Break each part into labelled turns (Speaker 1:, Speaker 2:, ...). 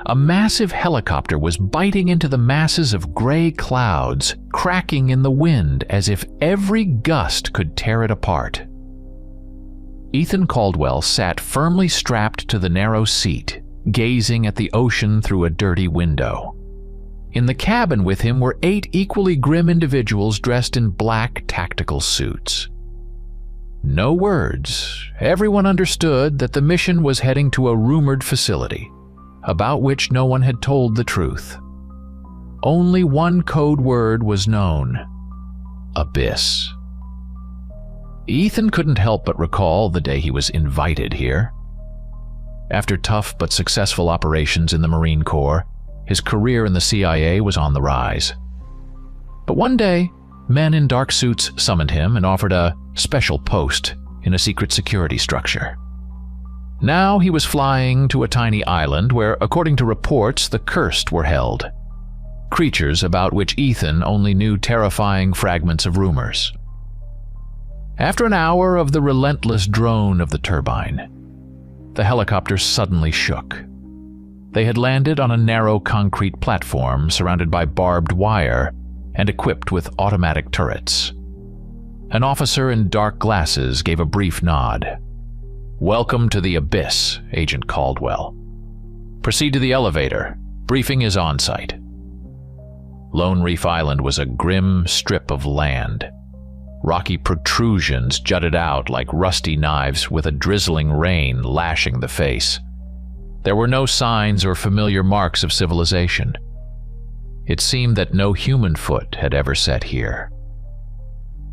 Speaker 1: a massive helicopter was biting into the masses of gray clouds, cracking in the wind as if every gust could tear it apart. Ethan Caldwell sat firmly strapped to the narrow seat, gazing at the ocean through a dirty window. In the cabin with him were 8 equally grim individuals dressed in black tactical suits. No words. Everyone understood that the mission was heading to a rumored facility, about which no one had told the truth. Only one code word was known: Abyss. Ethan couldn't help but recall the day he was invited here. After tough but successful operations in the Marine Corps, his career in the CIA was on the rise. But one day, men in dark suits summoned him and offered a special post in a secret security structure. Now he was flying to a tiny island where, according to reports, the cursed were held. Creatures about which Ethan only knew terrifying fragments of rumors. After an hour of the relentless drone of the turbine, the helicopter suddenly shook. They had landed on a narrow concrete platform surrounded by barbed wire and equipped with automatic turrets. An officer in dark glasses gave a brief nod. "Welcome to the Abyss, Agent Caldwell. Proceed to the elevator. Briefing is on site." Lone Reef Island was a grim strip of land. Rocky protrusions jutted out like rusty knives with a drizzling rain lashing the face. There were no signs or familiar marks of civilization. It seemed that no human foot had ever set here.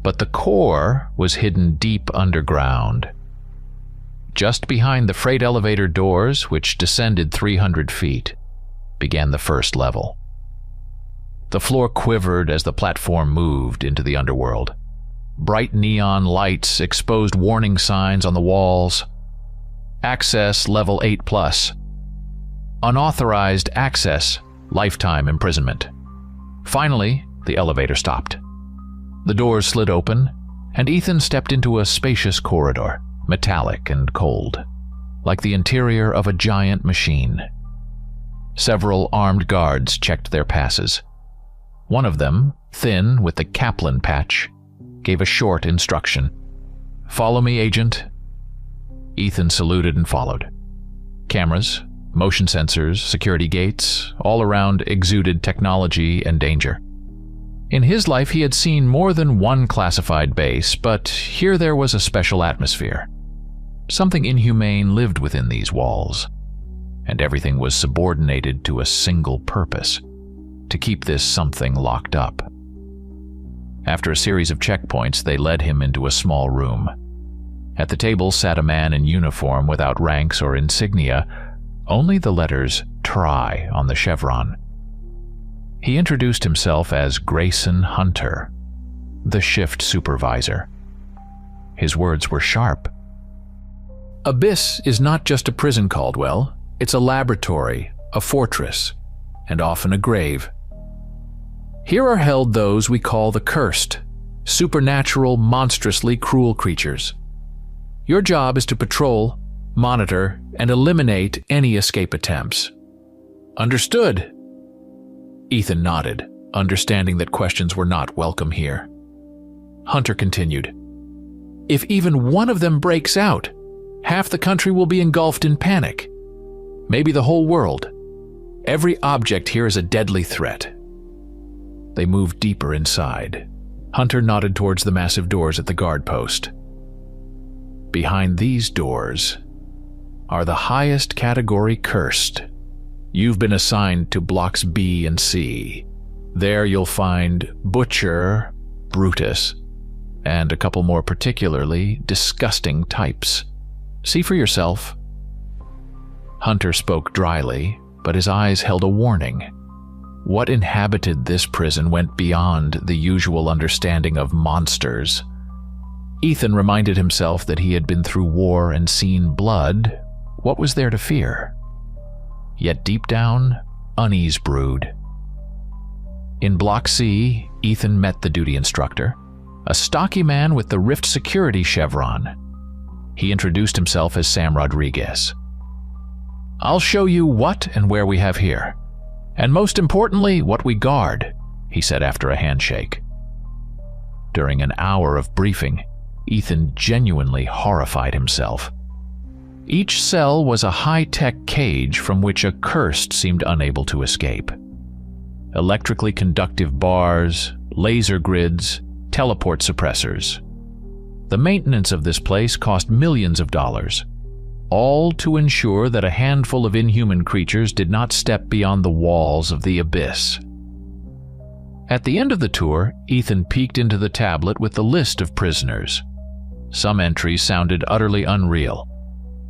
Speaker 1: But the core was hidden deep underground. Just behind the freight elevator doors, which descended 300 feet, began the first level. The floor quivered as the platform moved into the underworld. Bright neon lights exposed warning signs on the walls. Access level 8+. Unauthorized access, lifetime imprisonment. Finally, the elevator stopped. The doors slid open, and Ethan stepped into a spacious corridor, metallic and cold, like the interior of a giant machine. Several armed guards checked their passes. One of them, thin with the Kaplan patch, gave a short instruction. "Follow me, Agent." Ethan saluted and followed. Cameras, motion sensors, security gates, all around exuded technology and danger. In his life he had seen more than one classified base, but here there was a special atmosphere. Something inhumane lived within these walls, and everything was subordinated to a single purpose: to keep this something locked up. After a series of checkpoints, they led him into a small room. At the table sat a man in uniform without ranks or insignia, only the letters TRI on the chevron. He introduced himself as Grayson Hunter, the shift supervisor. His words were sharp. "Abyss is not just a prison, Caldwell. It's a laboratory, a fortress, and often a grave. Here are held those we call the cursed, supernatural, monstrously cruel creatures. Your job is to patrol, monitor, and eliminate any escape attempts." "Understood." Ethan nodded, understanding that questions were not welcome here. Hunter continued, "If even one of them breaks out, half the country will be engulfed in panic. Maybe the whole world. Every object here is a deadly threat." They moved deeper inside. Hunter nodded towards the massive doors at the guard post. "Behind these doors are the highest category cursed. You've been assigned to blocks B and C. There you'll find Butcher, Brutus, and a couple more particularly disgusting types. See for yourself." Hunter spoke dryly, but his eyes held a warning. What inhabited this prison went beyond the usual understanding of monsters. Ethan reminded himself that he had been through war and seen blood. What was there to fear? Yet deep down, unease brewed. In Block C, Ethan met the duty instructor, a stocky man with the Rift security chevron. He introduced himself as Sam Rodriguez. "I'll show you what and where we have here. And most importantly, what we guard," he said after a handshake. During an hour of briefing, Ethan genuinely horrified himself. Each cell was a high-tech cage from which a cursed seemed unable to escape. Electrically conductive bars, laser grids, teleport suppressors. The maintenance of this place cost millions of dollars, all to ensure that a handful of inhuman creatures did not step beyond the walls of the abyss. At the end of the tour, Ethan peeked into the tablet with the list of prisoners. Some entries sounded utterly unreal.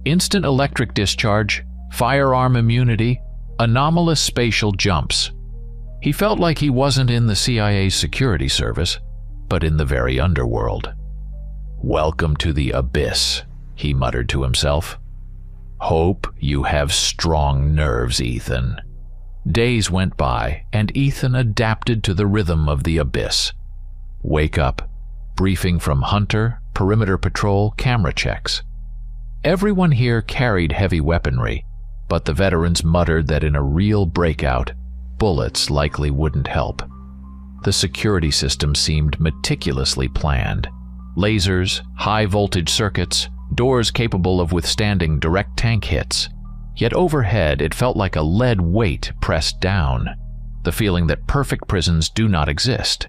Speaker 1: Instant electric discharge, firearm immunity, anomalous spatial jumps. He felt like he wasn't in the CIA's security service, but in the very underworld. "Welcome to the abyss," he muttered to himself. "Hope you have strong nerves, Ethan." Days went by, and Ethan adapted to the rhythm of the abyss. Wake up, briefing from Hunter, perimeter patrol, camera checks. Everyone here carried heavy weaponry, but the veterans muttered that in a real breakout, bullets likely wouldn't help. The security system seemed meticulously planned. Lasers, high-voltage circuits, doors capable of withstanding direct tank hits. Yet overhead, it felt like a lead weight pressed down, the feeling that perfect prisons do not exist.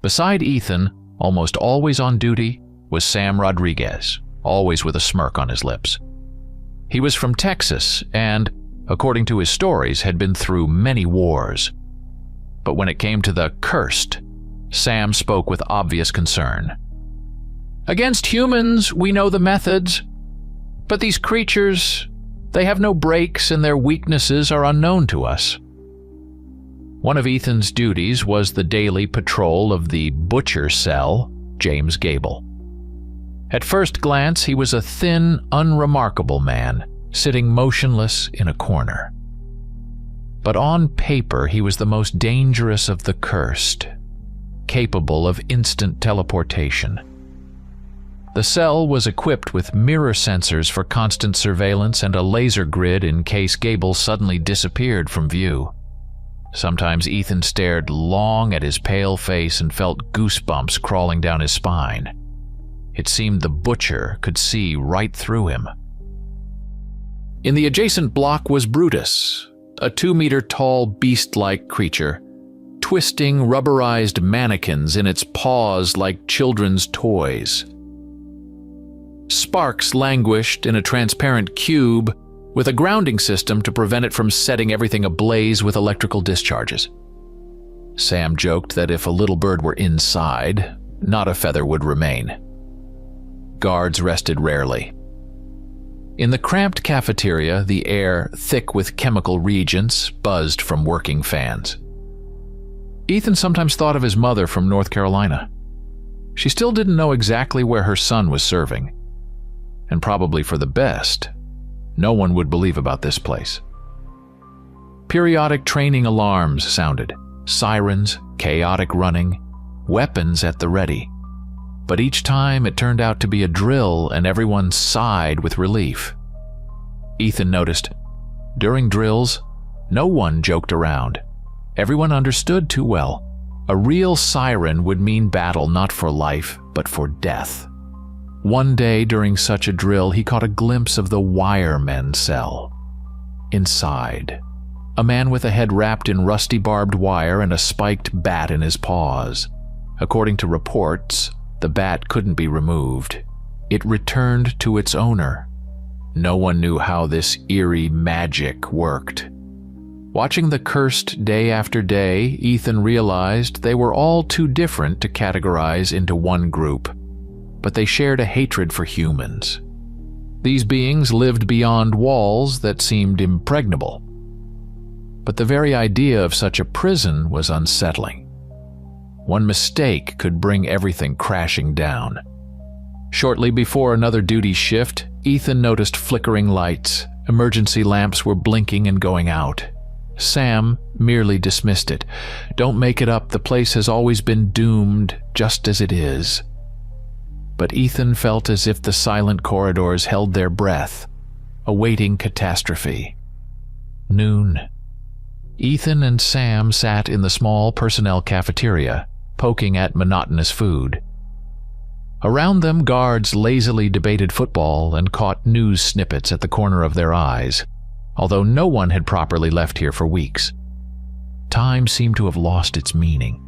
Speaker 1: Beside Ethan, almost always on duty, was Sam Rodriguez, always with a smirk on his lips. He was from Texas and, according to his stories, had been through many wars. But when it came to the cursed, Sam spoke with obvious concern. "Against humans, we know the methods. But these creatures, they have no breaks and their weaknesses are unknown to us." One of Ethan's duties was the daily patrol of the butcher cell, James Gable. At first glance, he was a thin, unremarkable man, sitting motionless in a corner. But on paper, he was the most dangerous of the cursed, capable of instant teleportation. The cell was equipped with mirror sensors for constant surveillance and a laser grid in case Gable suddenly disappeared from view. Sometimes Ethan stared long at his pale face and felt goosebumps crawling down his spine. It seemed the butcher could see right through him. In the adjacent block was Brutus, a 2-meter-tall beast-like creature, twisting rubberized mannequins in its paws like children's toys. Sparks languished in a transparent cube with a grounding system to prevent it from setting everything ablaze with electrical discharges. Sam joked that if a little bird were inside, not a feather would remain. Guards rested rarely. In the cramped cafeteria, the air, thick with chemical reagents, buzzed from working fans. Ethan sometimes thought of his mother from North Carolina. She still didn't know exactly where her son was serving. And probably for the best. No one would believe about this place. Periodic training alarms sounded, sirens, chaotic running, weapons at the ready. But each time it turned out to be a drill and everyone sighed with relief. Ethan noticed, during drills, no one joked around. Everyone understood too well. A real siren would mean battle not for life, but for death. One day during such a drill, he caught a glimpse of the wiremen cell. Inside, a man with a head wrapped in rusty barbed wire and a spiked bat in his paws. According to reports, the bat couldn't be removed. It returned to its owner. No one knew how this eerie magic worked. Watching the cursed day after day, Ethan realized they were all too different to categorize into one group, but they shared a hatred for humans. These beings lived beyond walls that seemed impregnable. But the very idea of such a prison was unsettling. One mistake could bring everything crashing down. Shortly before another duty shift, Ethan noticed flickering lights. Emergency lamps were blinking and going out. Sam merely dismissed it. "Don't make it up, the place has always been doomed, just as it is." But Ethan felt as if the silent corridors held their breath, awaiting catastrophe. Noon. Ethan and Sam sat in the small personnel cafeteria, poking at monotonous food. Around them, guards lazily debated football and caught news snippets at the corner of their eyes, although no one had properly left here for weeks. Time seemed to have lost its meaning.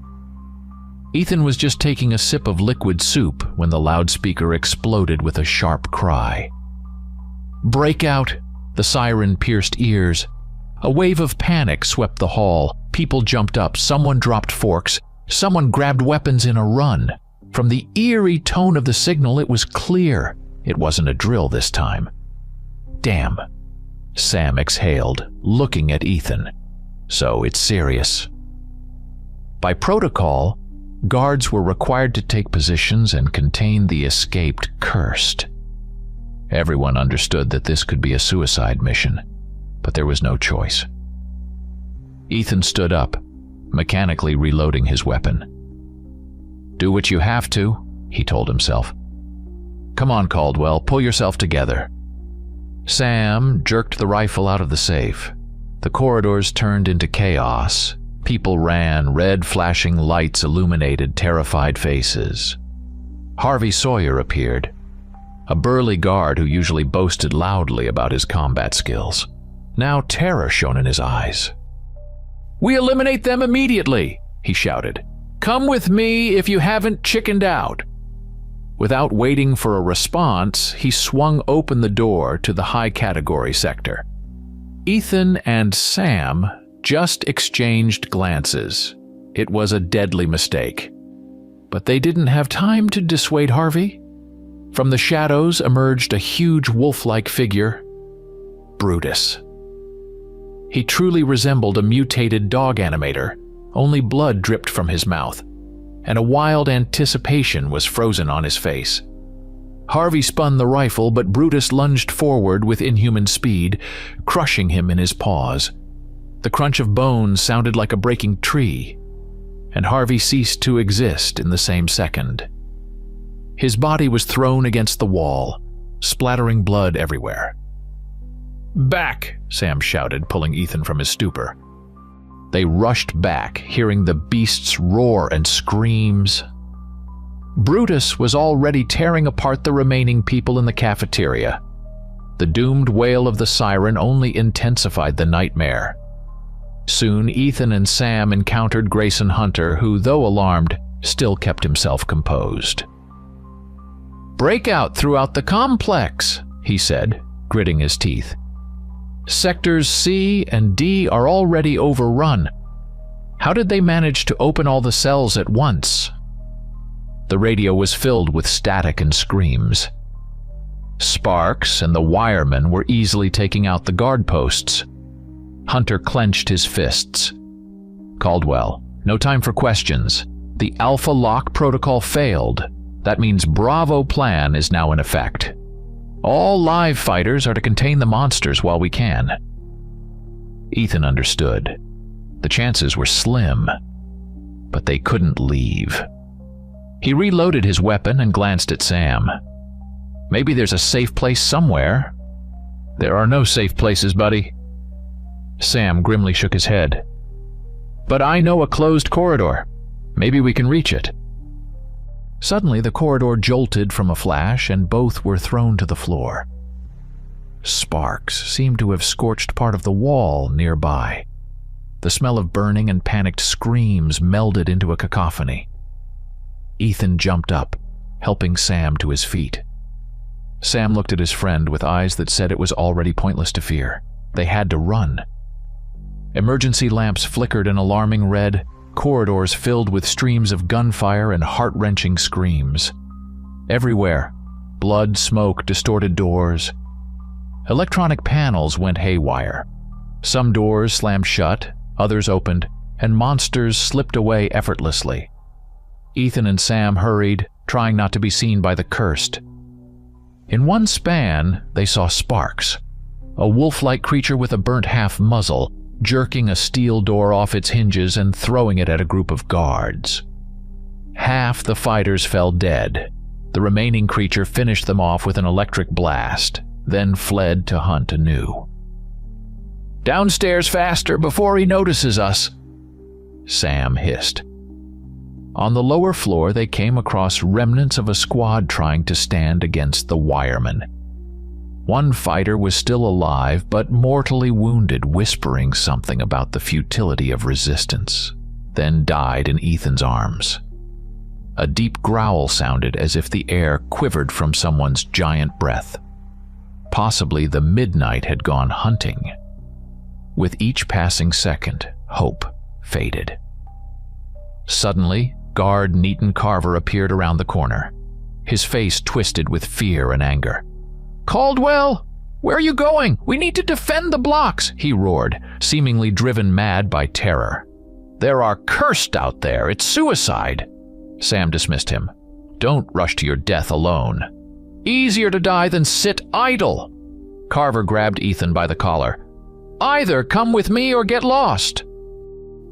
Speaker 1: Ethan was just taking a sip of liquid soup when the loudspeaker exploded with a sharp cry. Breakout! The siren pierced ears. A wave of panic swept the hall. People jumped up, someone dropped forks, someone grabbed weapons in a run. From the eerie tone of the signal, it was clear it wasn't a drill this time. Damn. Sam exhaled, looking at Ethan. So it's serious. By protocol, guards were required to take positions and contain the escaped cursed. Everyone understood that this could be a suicide mission, but there was no choice. Ethan stood up, mechanically reloading his weapon. Do what you have to, he told himself. Come on, Caldwell, pull yourself together. Sam jerked the rifle out of the safe. The corridors turned into chaos. People ran, red flashing lights illuminated terrified faces. Harvey Sawyer appeared, a burly guard who usually boasted loudly about his combat skills. Now terror shone in his eyes. We eliminate them immediately, he shouted. Come with me if you haven't chickened out. Without waiting for a response, he swung open the door to the high-category sector. Ethan and Sam just exchanged glances. It was a deadly mistake. But they didn't have time to dissuade Harvey. From the shadows emerged a huge wolf-like figure, Brutus. He truly resembled a mutated dog animator. Only blood dripped from his mouth, and a wild anticipation was frozen on his face. Harvey spun the rifle, but Brutus lunged forward with inhuman speed, crushing him in his paws. The crunch of bones sounded like a breaking tree, and Harvey ceased to exist in the same second. His body was thrown against the wall, splattering blood everywhere. Back! Sam shouted, pulling Ethan from his stupor. They rushed back, hearing the beast's roar and screams. Brutus was already tearing apart the remaining people in the cafeteria. The doomed wail of the siren only intensified the nightmare. Soon, Ethan and Sam encountered Grayson Hunter, who, though alarmed, still kept himself composed. Breakout throughout the complex, he said, gritting his teeth. Sectors C and D are already overrun. How did they manage to open all the cells at once? The radio was filled with static and screams. Sparks and the wiremen were easily taking out the guard posts. Hunter clenched his fists. Caldwell, no time for questions. The Alpha Lock protocol failed. That means Bravo Plan is now in effect. All live fighters are to contain the monsters while we can. Ethan understood. The chances were slim, but they couldn't leave. He reloaded his weapon and glanced at Sam. Maybe there's a safe place somewhere. There are no safe places, buddy. Sam grimly shook his head. But I know a closed corridor. Maybe we can reach it. Suddenly, the corridor jolted from a flash, and both were thrown to the floor. Sparks seemed to have scorched part of the wall nearby. The smell of burning and panicked screams melded into a cacophony. Ethan jumped up, helping Sam to his feet. Sam looked at his friend with eyes that said it was already pointless to fear. They had to run. Emergency lamps flickered an alarming red, corridors filled with streams of gunfire and heart-wrenching screams. Everywhere, blood, smoke, distorted doors. Electronic panels went haywire. Some doors slammed shut, others opened, and monsters slipped away effortlessly. Ethan and Sam hurried, trying not to be seen by the cursed. In one span, they saw Sparks, a wolf-like creature with a burnt-half muzzle, jerking a steel door off its hinges and throwing it at a group of guards. Half the fighters fell dead. The remaining creature finished them off with an electric blast, then fled to hunt anew. Downstairs faster before he notices us," Sam hissed. On the lower floor, they came across remnants of a squad trying to stand against the wiremen. One fighter was still alive, but mortally wounded, whispering something about the futility of resistance, then died in Ethan's arms. A deep growl sounded as if the air quivered from someone's giant breath. Possibly the midnight had gone hunting. With each passing second, hope faded. Suddenly, guard Neaton Carver appeared around the corner, his face twisted with fear and anger. "Caldwell, where are you going? We need to defend the blocks," he roared, seemingly driven mad by terror. "There are cursed out there. It's suicide." Sam dismissed him. "Don't rush to your death alone. Easier to die than sit idle." Carver grabbed Ethan by the collar. "Either come with me or get lost."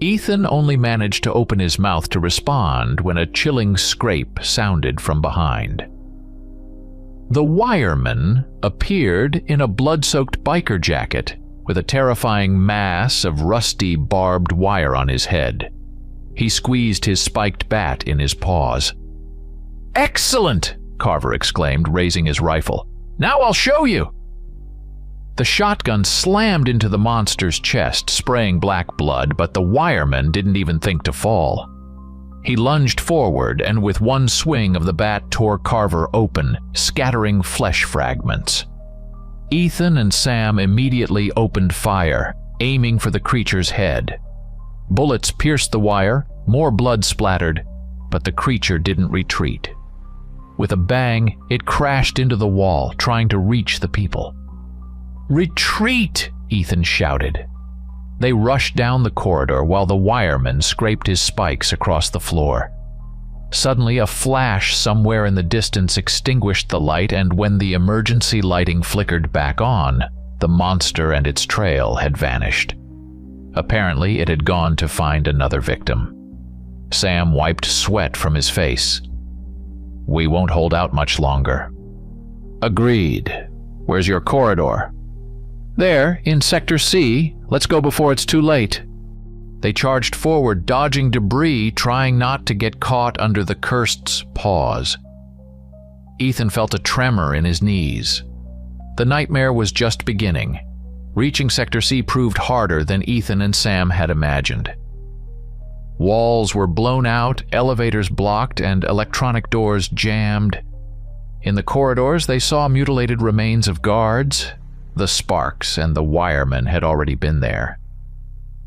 Speaker 1: Ethan only managed to open his mouth to respond when a chilling scrape sounded from behind. The wireman appeared in a blood-soaked biker jacket with a terrifying mass of rusty barbed wire on his head. He squeezed his spiked bat in his paws. "Excellent!" Carver exclaimed, raising his rifle. "Now I'll show you!" The shotgun slammed into the monster's chest, spraying black blood, but the wireman didn't even think to fall. He lunged forward and with one swing of the bat tore Carver open, scattering flesh fragments. Ethan and Sam immediately opened fire, aiming for the creature's head. Bullets pierced the wire, more blood splattered, but the creature didn't retreat. With a bang, it crashed into the wall, trying to reach the people. "Retreat!" Ethan shouted. They rushed down the corridor while the wireman scraped his spikes across the floor. Suddenly, a flash somewhere in the distance extinguished the light, and when the emergency lighting flickered back on, the monster and its trail had vanished. Apparently, it had gone to find another victim. Sam wiped sweat from his face. "We won't hold out much longer." "Agreed. Where's your corridor?" "There, in Sector C. Let's go before it's too late." They charged forward, dodging debris, trying not to get caught under the cursed's paws. Ethan felt a tremor in his knees. The nightmare was just beginning. Reaching Sector C proved harder than Ethan and Sam had imagined. Walls were blown out, elevators blocked, and electronic doors jammed. In the corridors, they saw mutilated remains of guards. The Sparks and the wiremen had already been there.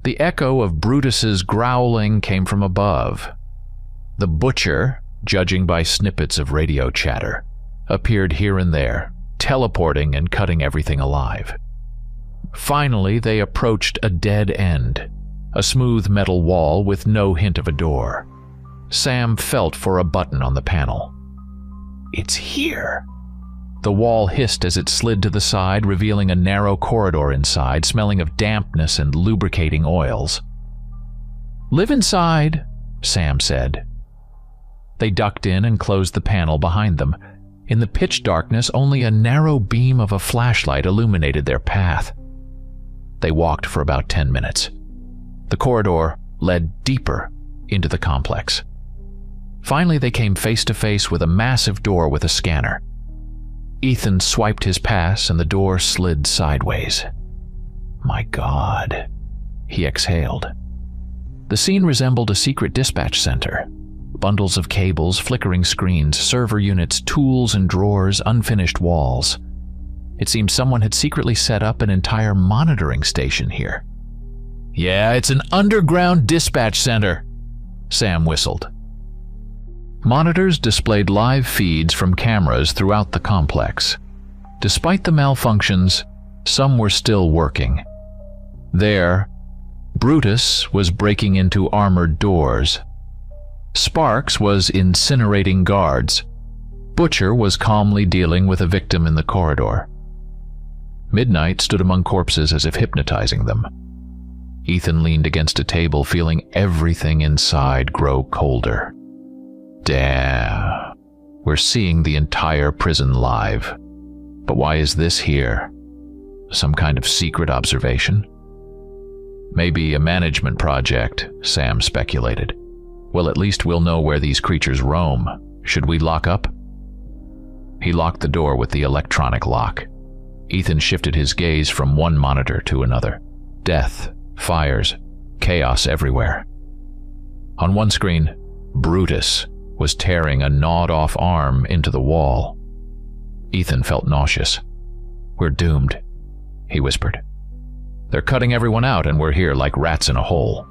Speaker 1: The echo of Brutus's growling came from above. The Butcher, judging by snippets of radio chatter, appeared here and there, teleporting and cutting everything alive. Finally, they approached a dead end, a smooth metal wall with no hint of a door. Sam felt for a button on the panel. "It's here!" The wall hissed as it slid to the side, revealing a narrow corridor inside, smelling of dampness and lubricating oils. "Live inside," Sam said. They ducked in and closed the panel behind them. In the pitch darkness, only a narrow beam of a flashlight illuminated their path. They walked for about 10 minutes. The corridor led deeper into the complex. Finally, they came face to face with a massive door with a scanner. Ethan swiped his pass and the door slid sideways. "My God," he exhaled. The scene resembled a secret dispatch center. Bundles of cables, flickering screens, server units, tools and drawers, unfinished walls. It seemed someone had secretly set up an entire monitoring station here. "Yeah, it's an underground dispatch center," Sam whistled. Monitors displayed live feeds from cameras throughout the complex. Despite the malfunctions, some were still working. There, Brutus was breaking into armored doors. Sparks was incinerating guards. Butcher was calmly dealing with a victim in the corridor. Midnight stood among corpses as if hypnotizing them. Ethan leaned against a table, feeling everything inside grow colder. Damn, we're seeing the entire prison live. But why is this here? Some kind of secret observation? Maybe a management project, Sam speculated. Well, at least we'll know where these creatures roam. Should we lock up? He locked the door with the electronic lock. Ethan shifted his gaze from one monitor to another. Death, fires, chaos everywhere. On one screen, Brutus was tearing a gnawed-off arm into the wall. Ethan felt nauseous. "We're doomed," he whispered. "They're cutting everyone out and we're here like rats in a hole."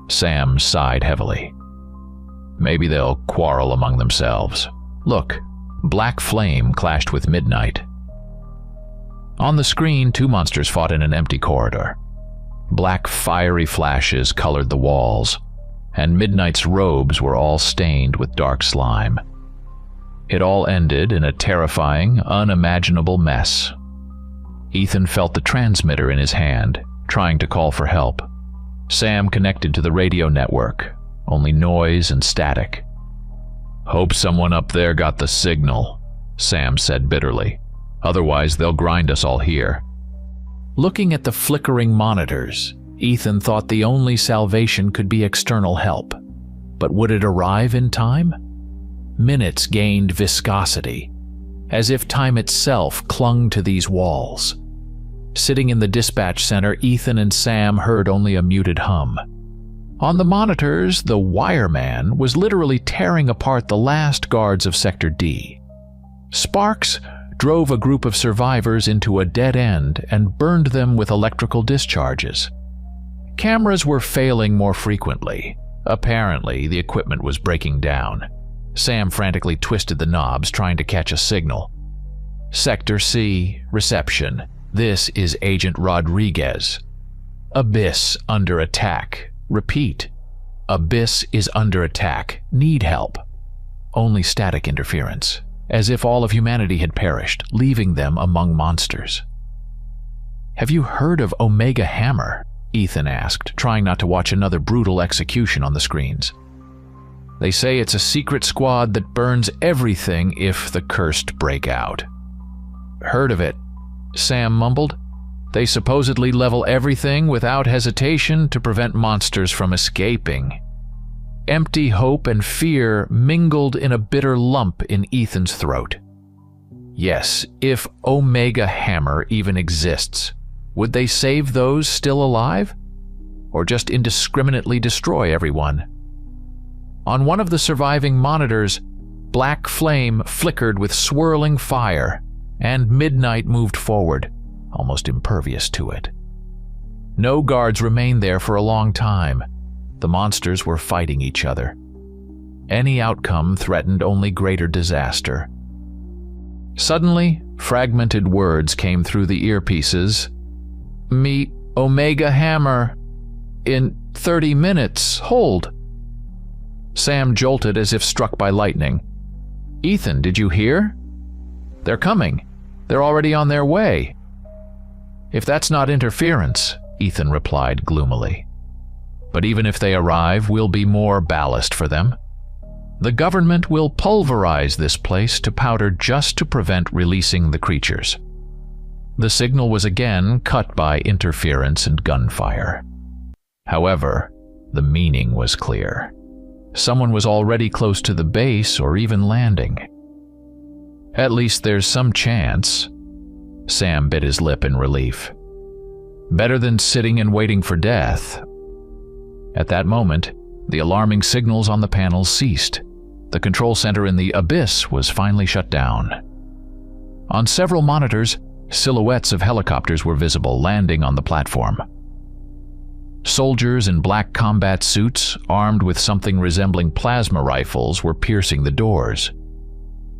Speaker 1: Sam sighed heavily. "Maybe they'll quarrel among themselves. Look, black flame clashed with midnight." On the screen, two monsters fought in an empty corridor. Black fiery flashes colored the walls, and Midnight's robes were all stained with dark slime. It all ended in a terrifying, unimaginable mess. Ethan felt the transmitter in his hand, trying to call for help. Sam connected to the radio network, only noise and static. "Hope someone up there got the signal," Sam said bitterly. "Otherwise, they'll grind us all here." Looking at the flickering monitors, Ethan thought the only salvation could be external help. But would it arrive in time? Minutes gained viscosity, as if time itself clung to these walls. Sitting in the dispatch center, Ethan and Sam heard only a muted hum. On the monitors, the wireman was literally tearing apart the last guards of Sector D. Sparks drove a group of survivors into a dead end and burned them with electrical discharges. Cameras were failing more frequently. Apparently, the equipment was breaking down. Sam frantically twisted the knobs, trying to catch a signal. "Sector C, reception. This is Agent Rodriguez. Abyss under attack. Repeat. Abyss is under attack. Need help." Only static interference, as if all of humanity had perished, leaving them among monsters. "Have you heard of Omega Hammer?" Ethan asked, trying not to watch another brutal execution on the screens. "They say it's a secret squad that burns everything if the cursed break out." "Heard of it," Sam mumbled. "They supposedly level everything without hesitation to prevent monsters from escaping." Empty hope and fear mingled in a bitter lump in Ethan's throat. Yes, if Omega Hammer even exists, would they save those still alive? Or just indiscriminately destroy everyone? On one of the surviving monitors, black flame flickered with swirling fire, and Midnight moved forward, almost impervious to it. No guards remained there for a long time. The monsters were fighting each other. Any outcome threatened only greater disaster. Suddenly, fragmented words came through the earpieces. "Meet Omega Hammer. In 30 minutes. Hold." Sam jolted as if struck by lightning. "Ethan, did you hear? They're coming. They're already on their way." "If that's not interference," Ethan replied gloomily. "But even if they arrive, we'll be more ballast for them. The government will pulverize this place to powder just to prevent releasing the creatures." The signal was again cut by interference and gunfire. However, the meaning was clear. Someone was already close to the base or even landing. "At least there's some chance." Sam bit his lip in relief. "Better than sitting and waiting for death." At that moment, the alarming signals on the panels ceased. The control center in the Abyss was finally shut down. On several monitors, silhouettes of helicopters were visible, landing on the platform. Soldiers in black combat suits, armed with something resembling plasma rifles, were piercing the doors.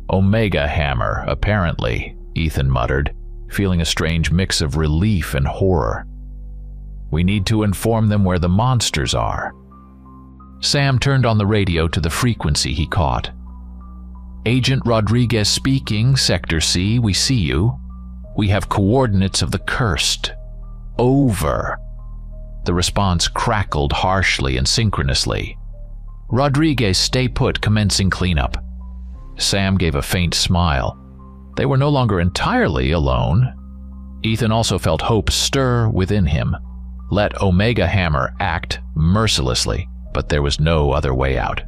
Speaker 1: "Omega Hammer, apparently," Ethan muttered, feeling a strange mix of relief and horror. "We need to inform them where the monsters are." Sam turned on the radio to the frequency he caught. "Agent Rodriguez speaking, Sector C, we see you. We have coordinates of the cursed. Over." The response crackled harshly and synchronously. "Rodriguez, stay put, commencing cleanup." Sam gave a faint smile. They were no longer entirely alone. Ethan also felt hope stir within him. Let Omega Hammer act mercilessly, but there was no other way out.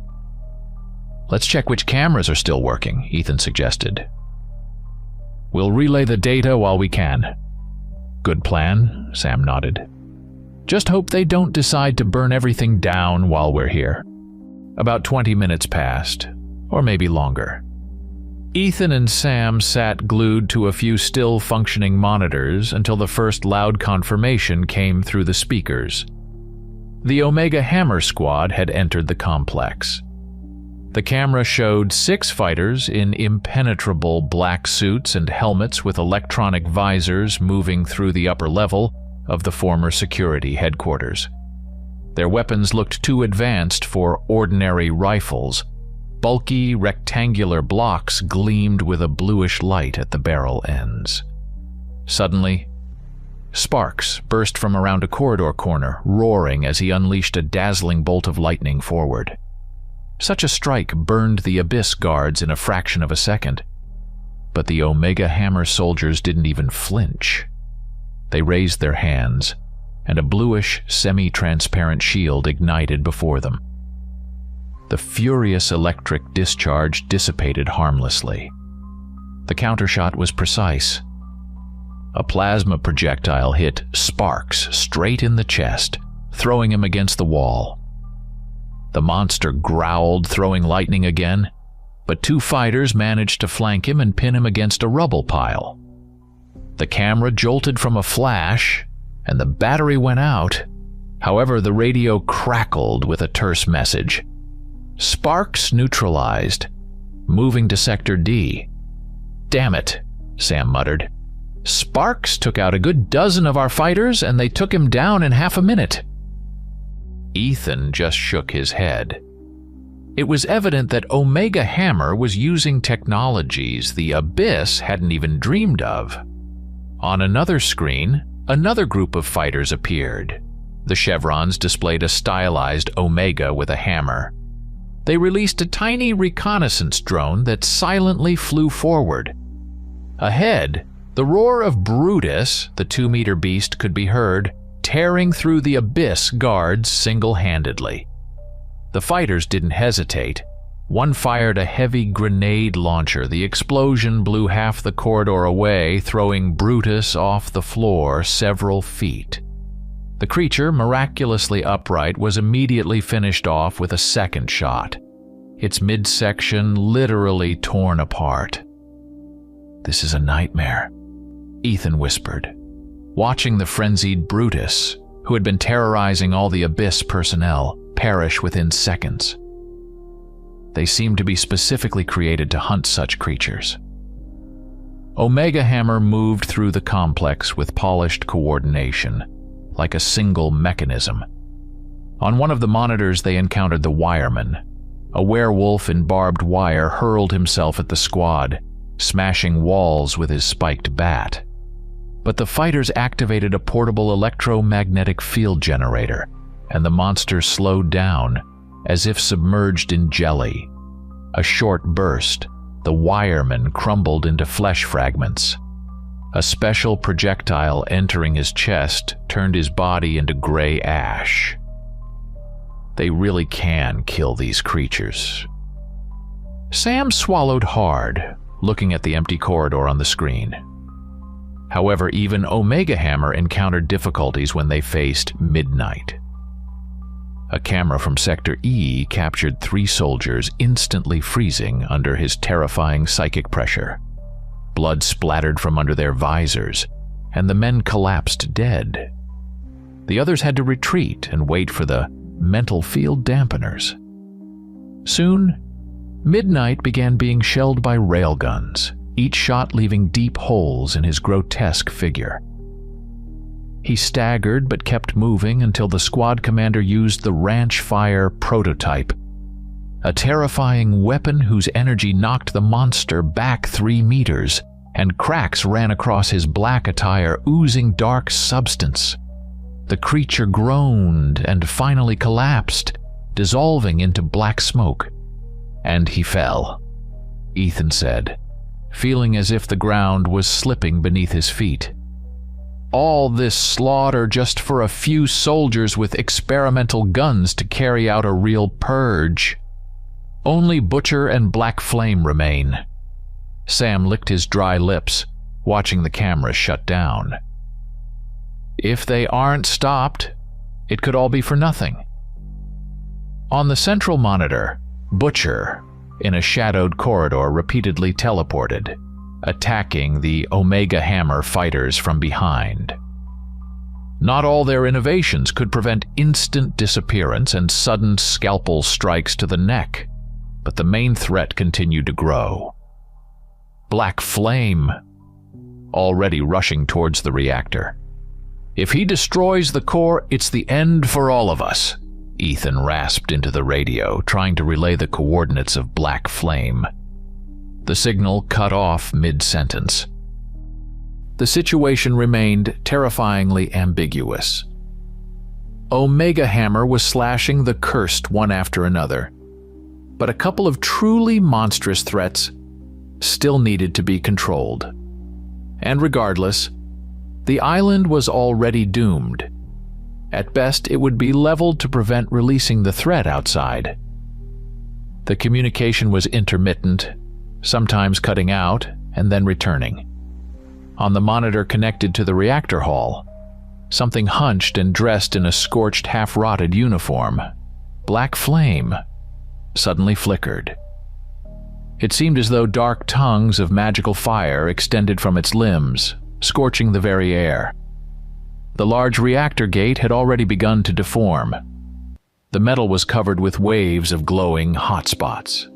Speaker 1: "Let's check which cameras are still working," Ethan suggested. "We'll relay the data while we can." "Good plan," Sam nodded. "Just hope they don't decide to burn everything down while we're here." About 20 minutes passed, or maybe longer. Ethan and Sam sat glued to a few still functioning monitors until the first loud confirmation came through the speakers. The Omega Hammer squad had entered the complex. The camera showed 6 fighters in impenetrable black suits and helmets with electronic visors moving through the upper level of the former security headquarters. Their weapons looked too advanced for ordinary rifles. Bulky, rectangular blocks gleamed with a bluish light at the barrel ends. Suddenly, sparks burst from around a corridor corner, roaring as he unleashed a dazzling bolt of lightning forward. Such a strike burned the Abyss guards in a fraction of a second. But the Omega Hammer soldiers didn't even flinch. They raised their hands, and a bluish, semi-transparent shield ignited before them. The furious electric discharge dissipated harmlessly. The countershot was precise. A plasma projectile hit Sparks straight in the chest, throwing him against the wall. The monster growled, throwing lightning again, but 2 fighters managed to flank him and pin him against a rubble pile. The camera jolted from a flash, and the battery went out. However, the radio crackled with a terse message. "Sparks neutralized. Moving to Sector D." "Damn it," Sam muttered. "Sparks took out a good dozen of our fighters, and they took him down in half a minute." Ethan just shook his head. It was evident that Omega Hammer was using technologies the Abyss hadn't even dreamed of. On another screen, another group of fighters appeared. The chevrons displayed a stylized Omega with a hammer. They released a tiny reconnaissance drone that silently flew forward. Ahead, the roar of Brutus, the 2-meter beast, could be heard, tearing through the Abyss guards single-handedly. The fighters didn't hesitate. One fired a heavy grenade launcher. The explosion blew half the corridor away, throwing Brutus off the floor several feet. The creature, miraculously upright, was immediately finished off with a second shot, its midsection literally torn apart. "This is a nightmare," Ethan whispered, watching the frenzied Brutus, who had been terrorizing all the Abyss personnel, perish within seconds. They seemed to be specifically created to hunt such creatures. Omega Hammer moved through the complex with polished coordination, like a single mechanism. On one of the monitors they encountered the wireman. A werewolf in barbed wire hurled himself at the squad, smashing walls with his spiked bat. But the fighters activated a portable electromagnetic field generator, and the monster slowed down, as if submerged in jelly. A short burst, the wireman crumbled into flesh fragments. A special projectile entering his chest turned his body into gray ash. They really can kill these creatures. Sam swallowed hard, looking at the empty corridor on the screen. However, even Omega Hammer encountered difficulties when they faced midnight. A camera from Sector E captured 3 soldiers instantly freezing under his terrifying psychic pressure. Blood splattered from under their visors, and the men collapsed dead. The others had to retreat and wait for the mental field dampeners. Soon, Midnight began being shelled by railguns, each shot leaving deep holes in his grotesque figure. He staggered but kept moving until the squad commander used the ranch fire prototype, a terrifying weapon whose energy knocked the monster back 3 meters, and cracks ran across his black attire, oozing dark substance. The creature groaned and finally collapsed, dissolving into black smoke. And he fell, Ethan said, feeling as if the ground was slipping beneath his feet. All this slaughter just for a few soldiers with experimental guns to carry out a real purge. Only Butcher and Black Flame remain. Sam licked his dry lips, watching the camera shut down. If they aren't stopped, it could all be for nothing. On the central monitor, Butcher, in a shadowed corridor, repeatedly teleported, attacking the Omega Hammer fighters from behind. Not all their innovations could prevent instant disappearance and sudden scalpel strikes to the neck, but the main threat continued to grow. Black Flame, already rushing towards the reactor. If he destroys the core, it's the end for all of us, Ethan rasped into the radio, trying to relay the coordinates of Black Flame. The signal cut off mid-sentence. The situation remained terrifyingly ambiguous. Omega Hammer was slashing the cursed one after another, but a couple of truly monstrous threats still needed to be controlled. And regardless, the island was already doomed. At best, it would be leveled to prevent releasing the threat outside. The communication was intermittent, sometimes cutting out and then returning. On the monitor connected to the reactor hall, something hunched and dressed in a scorched, half-rotted uniform, Black Flame, suddenly flickered. It seemed as though dark tongues of magical fire extended from its limbs, scorching the very air. The large reactor gate had already begun to deform. The metal was covered with waves of glowing hotspots.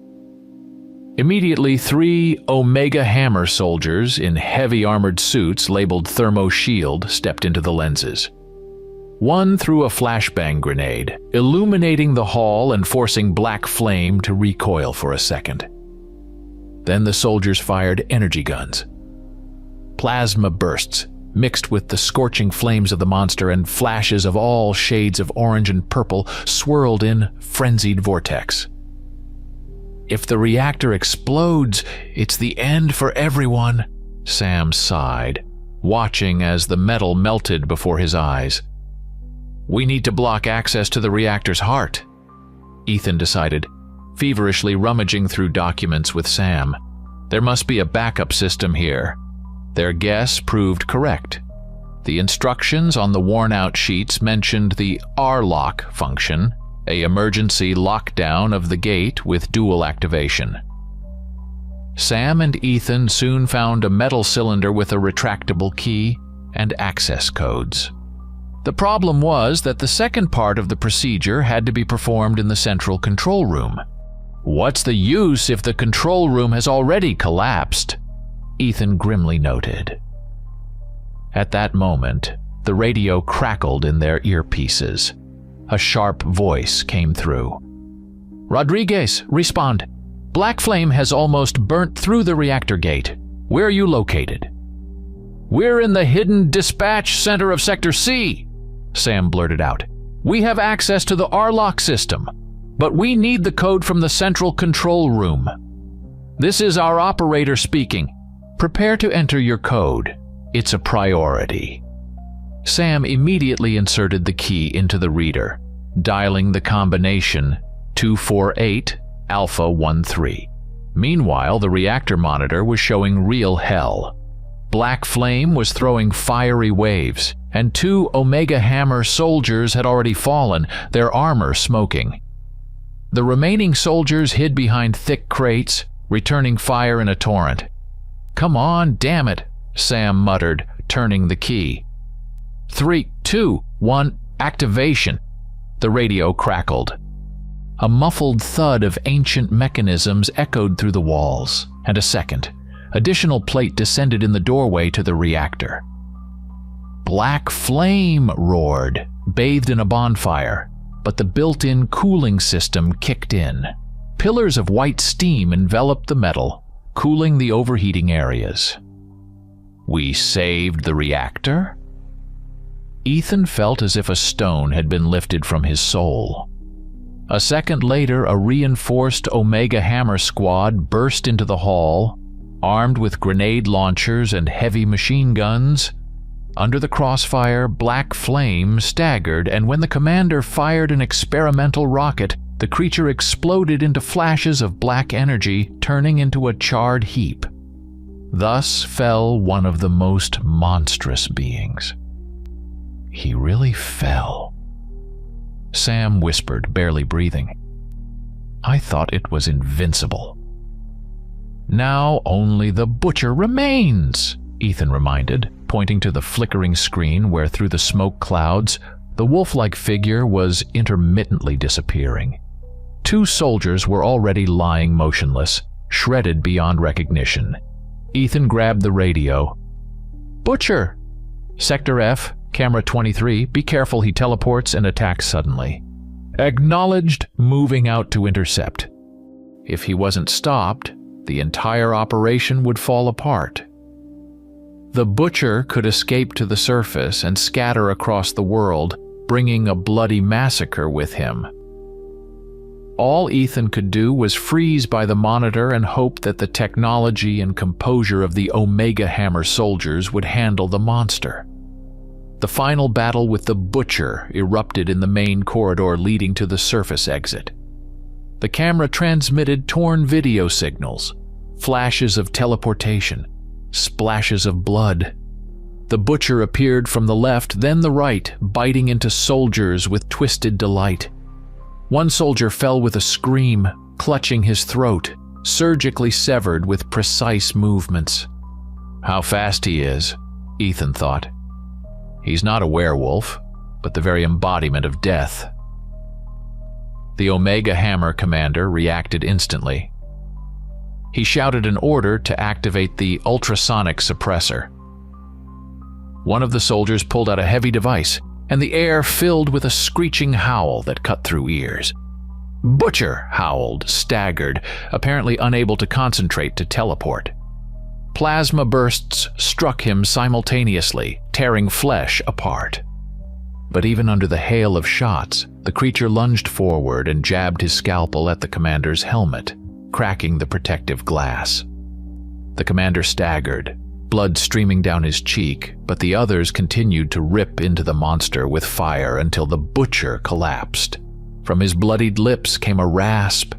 Speaker 1: Immediately, 3 Omega Hammer soldiers in heavy armored suits labeled Thermo Shield stepped into the lenses. One threw a flashbang grenade, illuminating the hall and forcing Black Flame to recoil for a second. Then the soldiers fired energy guns. Plasma bursts, mixed with the scorching flames of the monster, and flashes of all shades of orange and purple swirled in frenzied vortex. If the reactor explodes, it's the end for everyone, Sam sighed, watching as the metal melted before his eyes. We need to block access to the reactor's heart, Ethan decided, feverishly rummaging through documents with Sam. There must be a backup system here. Their guess proved correct. The instructions on the worn-out sheets mentioned the R-lock function, an emergency lockdown of the gate with dual activation. Sam and Ethan soon found a metal cylinder with a retractable key and access codes. The problem was that the second part of the procedure had to be performed in the central control room. What's the use if the control room has already collapsed? Ethan grimly noted. At that moment, the radio crackled in their earpieces. A sharp voice came through. Rodriguez, respond. Black Flame has almost burnt through the reactor gate. Where are you located? We're in the hidden dispatch center of Sector C, Sam blurted out. We have access to the R-lock system, but we need the code from the central control room. This is our operator speaking. Prepare to enter your code. It's a priority. Sam immediately inserted the key into the reader, dialing the combination 248 Alpha 13. Meanwhile, the reactor monitor was showing real hell. Black Flame was throwing fiery waves, and 2 Omega Hammer soldiers had already fallen, their armor smoking. The remaining soldiers hid behind thick crates, returning fire in a torrent. Come on, damn it, Sam muttered, turning the key. 3, 2, 1, activation. The radio crackled. A muffled thud of ancient mechanisms echoed through the walls, and a second, additional plate descended in the doorway to the reactor. Black Flame roared, bathed in a bonfire, but the built-in cooling system kicked in. Pillars of white steam enveloped the metal, cooling the overheating areas. We saved the reactor? Ethan felt as if a stone had been lifted from his soul. A second later, a reinforced Omega Hammer squad burst into the hall, armed with grenade launchers and heavy machine guns. Under the crossfire, Black Flame staggered, and when the commander fired an experimental rocket, the creature exploded into flashes of black energy, turning into a charred heap. Thus fell one of the most monstrous beings. He really fell. Sam whispered, barely breathing. I thought it was invincible. Now only the butcher remains, Ethan reminded, pointing to the flickering screen where through the smoke clouds, the wolf-like figure was intermittently disappearing. 2 soldiers were already lying motionless, shredded beyond recognition. Ethan grabbed the radio. Butcher! Sector F, camera 23, be careful, he teleports and attacks suddenly. Acknowledged, moving out to intercept. If he wasn't stopped, the entire operation would fall apart. The butcher could escape to the surface and scatter across the world, bringing a bloody massacre with him. All Ethan could do was freeze by the monitor and hope that the technology and composure of the Omega Hammer soldiers would handle the monster. The final battle with the butcher erupted in the main corridor leading to the surface exit. The camera transmitted torn video signals, flashes of teleportation, splashes of blood. The butcher appeared from the left, then the right, biting into soldiers with twisted delight. One soldier fell with a scream, clutching his throat, surgically severed with precise movements. How fast he is, Ethan thought. He's not a werewolf, but the very embodiment of death. The Omega Hammer commander reacted instantly. He shouted an order to activate the ultrasonic suppressor. One of the soldiers pulled out a heavy device, and the air filled with a screeching howl that cut through ears. Butcher howled, staggered, apparently unable to concentrate to teleport. Plasma bursts struck him simultaneously, tearing flesh apart. But even under the hail of shots, the creature lunged forward and jabbed his scalpel at the commander's helmet, cracking the protective glass. The commander staggered, blood streaming down his cheek, but the others continued to rip into the monster with fire until the butcher collapsed. From his bloodied lips came a rasp,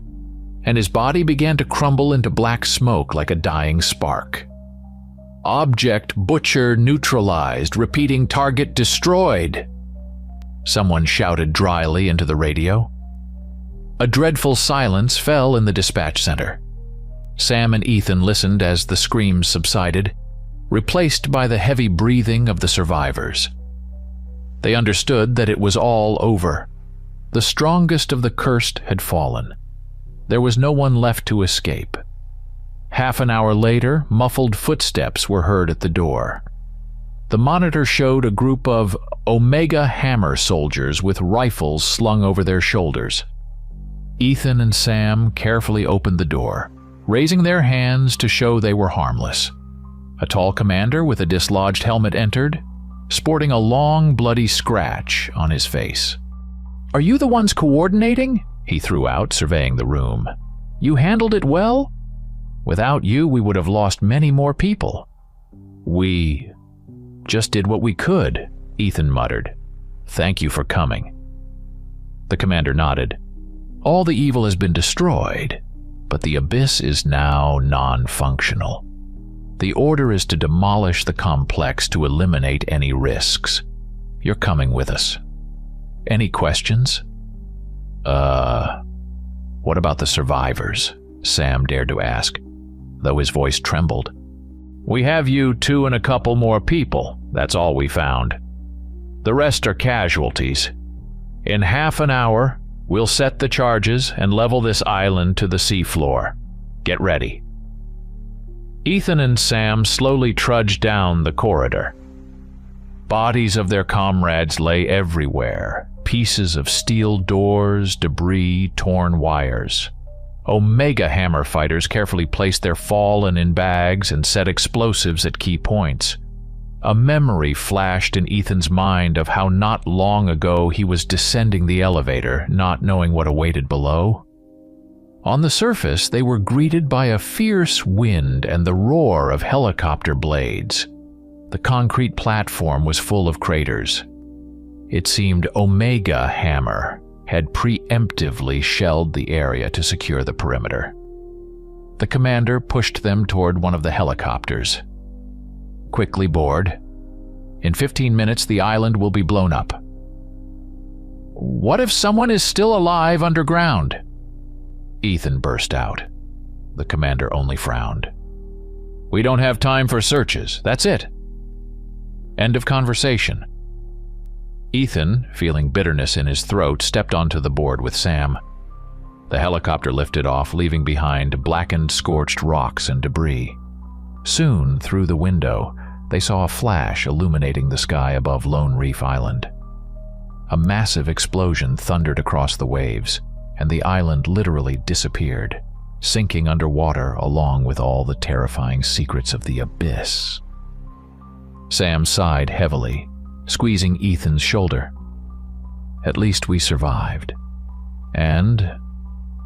Speaker 1: and his body began to crumble into black smoke like a dying spark. Object butcher neutralized, repeating target destroyed. Someone shouted dryly into the radio. A dreadful silence fell in the dispatch center. Sam and Ethan listened as the screams subsided, replaced by the heavy breathing of the survivors. They understood that it was all over. The strongest of the cursed had fallen. There was no one left to escape. Half an hour later, muffled footsteps were heard at the door. The monitor showed a group of Omega Hammer soldiers with rifles slung over their shoulders. Ethan and Sam carefully opened the door, raising their hands to show they were harmless. A tall commander with a dislodged helmet entered, sporting a long, bloody scratch on his face. "Are you the ones coordinating?" he threw out, surveying the room. "You handled it well? Without you, we would have lost many more people." "We just did what we could," Ethan muttered. "Thank you for coming." The commander nodded. "All the evil has been destroyed, but the abyss is now non-functional. The order is to demolish the complex to eliminate any risks. You're coming with us. Any questions?" What about the survivors?" Sam dared to ask, though his voice trembled. "We have you 2 and a couple more people, that's all we found. The rest are casualties. In half an hour, we'll set the charges and level this island to the seafloor. Get ready." Ethan and Sam slowly trudged down the corridor. Bodies of their comrades lay everywhere, pieces of steel doors, debris, torn wires. Omega Hammer fighters carefully placed their fallen in bags and set explosives at key points. A memory flashed in Ethan's mind of how not long ago he was descending the elevator, not knowing what awaited below. On the surface, they were greeted by a fierce wind and the roar of helicopter blades. The concrete platform was full of craters. It seemed Omega Hammer had preemptively shelled the area to secure the perimeter. The commander pushed them toward one of the helicopters. "Quickly board. In 15 minutes, the island will be blown up." "What if someone is still alive underground?" Ethan burst out. The commander only frowned. "We don't have time for searches. That's it." End of conversation. Ethan, feeling bitterness in his throat, stepped onto the board with Sam. The helicopter lifted off, leaving behind blackened, scorched rocks and debris. Soon, through the window, they saw a flash illuminating the sky above Lone Reef Island. A massive explosion thundered across the waves, and the island literally disappeared, sinking underwater along with all the terrifying secrets of the abyss. Sam sighed heavily, squeezing Ethan's shoulder. "At least we survived. And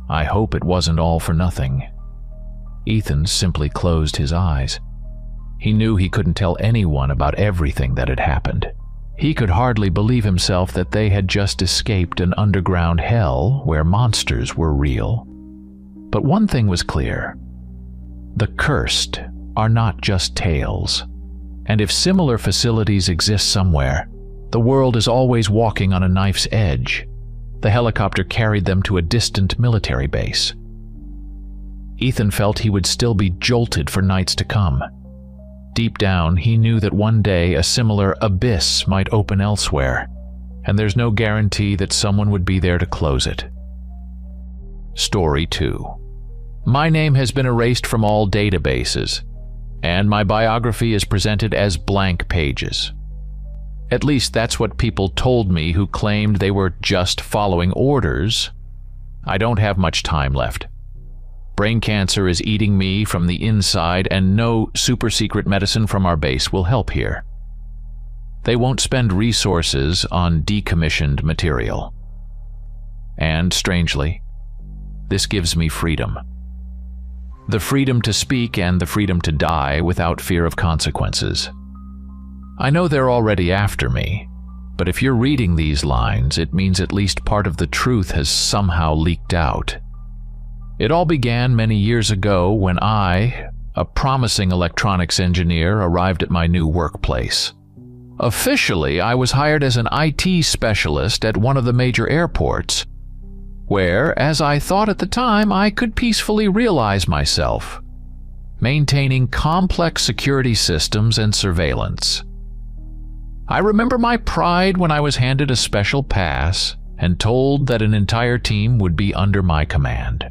Speaker 1: I hope it wasn't all for nothing." Ethan simply closed his eyes. He knew he couldn't tell anyone about everything that had happened. He could hardly believe himself that they had just escaped an underground hell where monsters were real. But one thing was clear. The cursed are not just tales. And if similar facilities exist somewhere, the world is always walking on a knife's edge. The helicopter carried them to a distant military base. Ethan felt he would still be jolted for nights to come. Deep down, he knew that one day a similar abyss might open elsewhere, and there's no guarantee that someone would be there to close it. Story 2. My name has been erased from all databases, and my biography is presented as blank pages. At least that's what people told me who claimed they were just following orders. I don't have much time left. Brain cancer is eating me from the inside, and no super-secret medicine from our base will help here. They won't spend resources on decommissioned material. And, strangely, this gives me freedom. The freedom to speak and the freedom to die without fear of consequences. I know they're already after me, but if you're reading these lines, it means at least part of the truth has somehow leaked out. It all began many years ago when I, a promising electronics engineer, arrived at my new workplace. Officially, I was hired as an IT specialist at one of the major airports, where, as I thought at the time, I could peacefully realize myself, maintaining complex security systems and surveillance. I remember my pride when I was handed a special pass and told that an entire team would be under my command.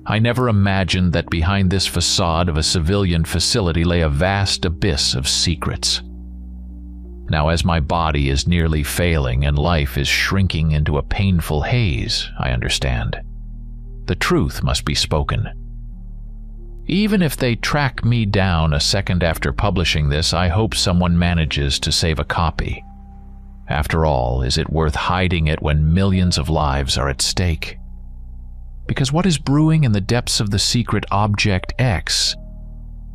Speaker 1: I never imagined that behind this facade of a civilian facility lay a vast abyss of secrets. Now, as my body is nearly failing and life is shrinking into a painful haze, I understand. The truth must be spoken. Even if they track me down a second after publishing this, I hope someone manages to save a copy. After all, is it worth hiding it when millions of lives are at stake? Because what is brewing in the depths of the secret Object X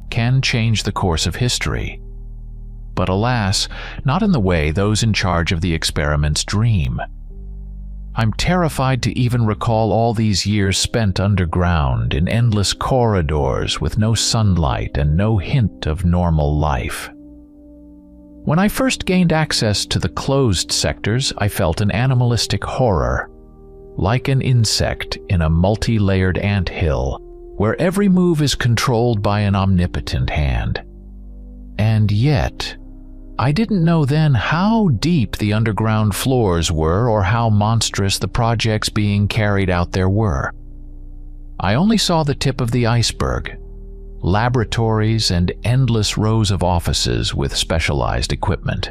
Speaker 1: can change the course of history. But alas, not in the way those in charge of the experiments dream. I'm terrified to even recall all these years spent underground in endless corridors with no sunlight and no hint of normal life. When I first gained access to the closed sectors, I felt an animalistic horror, like an insect in a multi-layered anthill, where every move is controlled by an omnipotent hand. And yet, I didn't know then how deep the underground floors were or how monstrous the projects being carried out there were. I only saw the tip of the iceberg, laboratories and endless rows of offices with specialized equipment.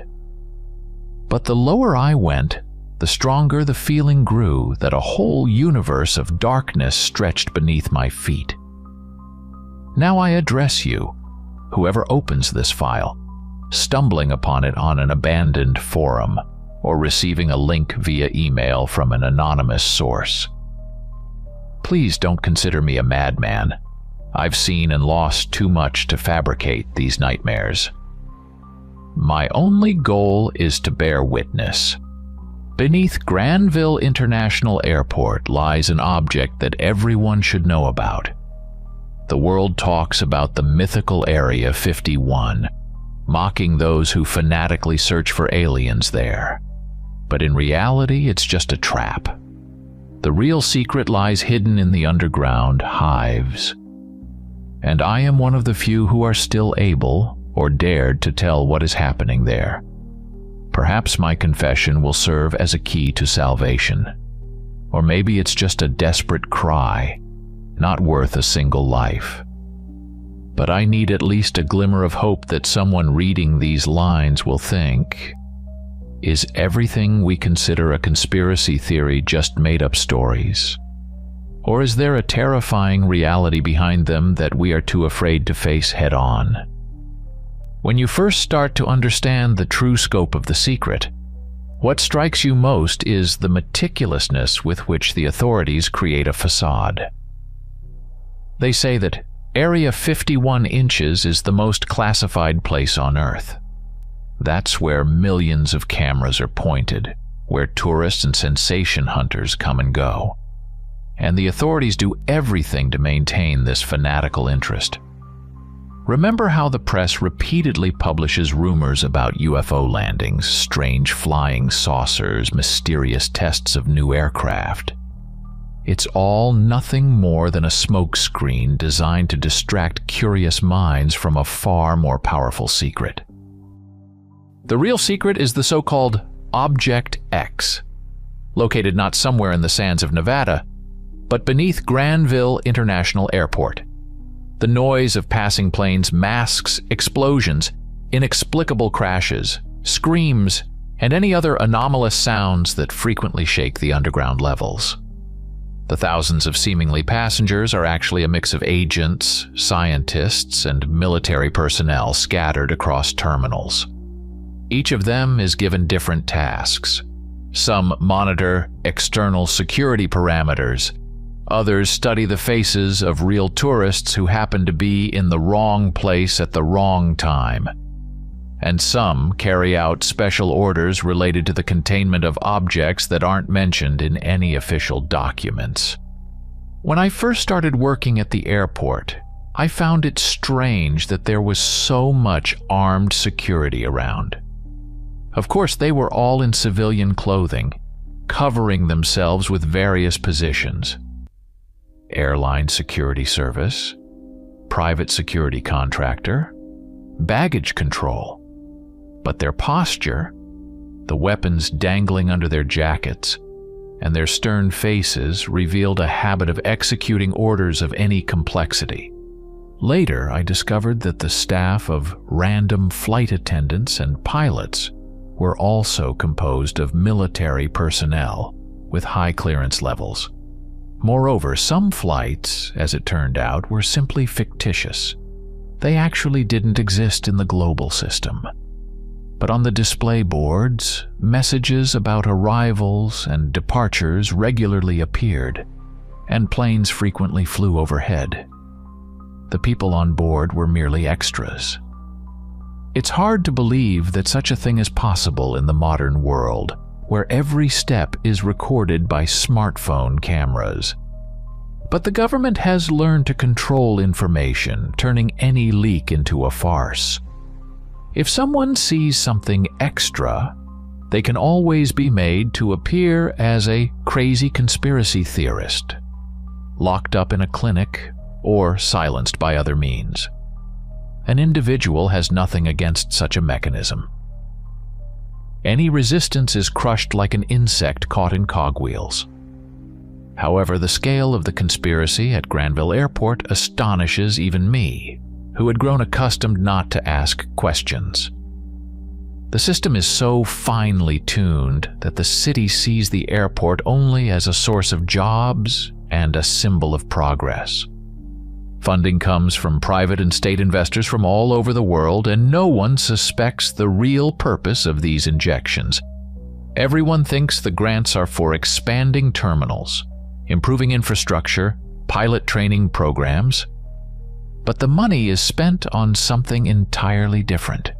Speaker 1: But the lower I went, the stronger the feeling grew that a whole universe of darkness stretched beneath my feet. Now I address you, whoever opens this file, stumbling upon it on an abandoned forum, or receiving a link via email from an anonymous source. Please don't consider me a madman. I've seen and lost too much to fabricate these nightmares. my only goal is to bear witness. Beneath Granville International Airport lies an object that everyone should know about. The world talks about the mythical Area 51, mocking those who fanatically search for aliens there. But in reality, it's just a trap. The real secret lies hidden in the underground hives. And I am one of the few who are still able or dared to tell what is happening there. Perhaps my confession will serve as a key to salvation. Or maybe it's just a desperate cry, not worth a single life. But I need at least a glimmer of hope that someone reading these lines will think, is everything we consider a conspiracy theory just made-up stories? Or is there a terrifying reality behind them that we are too afraid to face head-on? When you first start to understand the true scope of the secret, what strikes you most is the meticulousness with which the authorities create a facade. They say that Area 51 inches is the most classified place on Earth. That's where millions of cameras are pointed, where tourists and sensation hunters come and go. And the authorities do everything to maintain this fanatical interest. Remember how the press repeatedly publishes rumors about UFO landings, strange flying saucers, mysterious tests of new aircraft? It's all nothing more than a smokescreen designed to distract curious minds from a far more powerful secret. The real secret is the so-called Object X, located not somewhere in the sands of Nevada, but beneath Granville International Airport. The noise of passing planes masks explosions, inexplicable crashes, screams, and any other anomalous sounds that frequently shake the underground levels. The thousands of seemingly passengers are actually a mix of agents, scientists, and military personnel scattered across terminals. Each of them is given different tasks. Some monitor external security parameters. Others study the faces of real tourists who happen to be in the wrong place at the wrong time. And some carry out special orders related to the containment of objects that aren't mentioned in any official documents. When I first started working at the airport, I found it strange that there was so much armed security around. Of course, they were all in civilian clothing, covering themselves with various positions. Airline security service, private security contractor, baggage control. But their posture, the weapons dangling under their jackets, and their stern faces revealed a habit of executing orders of any complexity. Later, I discovered that the staff of random flight attendants and pilots were also composed of military personnel with high clearance levels. Moreover, some flights, as it turned out, were simply fictitious. They actually didn't exist in the global system. But on the display boards, messages about arrivals and departures regularly appeared, and planes frequently flew overhead. The people on board were merely extras. It's hard to believe that such a thing is possible in the modern world, where every step is recorded by smartphone cameras. But the government has learned to control information, turning any leak into a farce. If someone sees something extra, they can always be made to appear as a crazy conspiracy theorist, locked up in a clinic, or silenced by other means. An individual has nothing against such a mechanism. Any resistance is crushed like an insect caught in cogwheels. However, the scale of the conspiracy at Granville Airport astonishes even me, who had grown accustomed not to ask questions. The system is so finely tuned that the city sees the airport only as a source of jobs and a symbol of progress. Funding comes from private and state investors from all over the world, and no one suspects the real purpose of these injections. Everyone thinks the grants are for expanding terminals, improving infrastructure, pilot training programs. But the money is spent on something entirely different.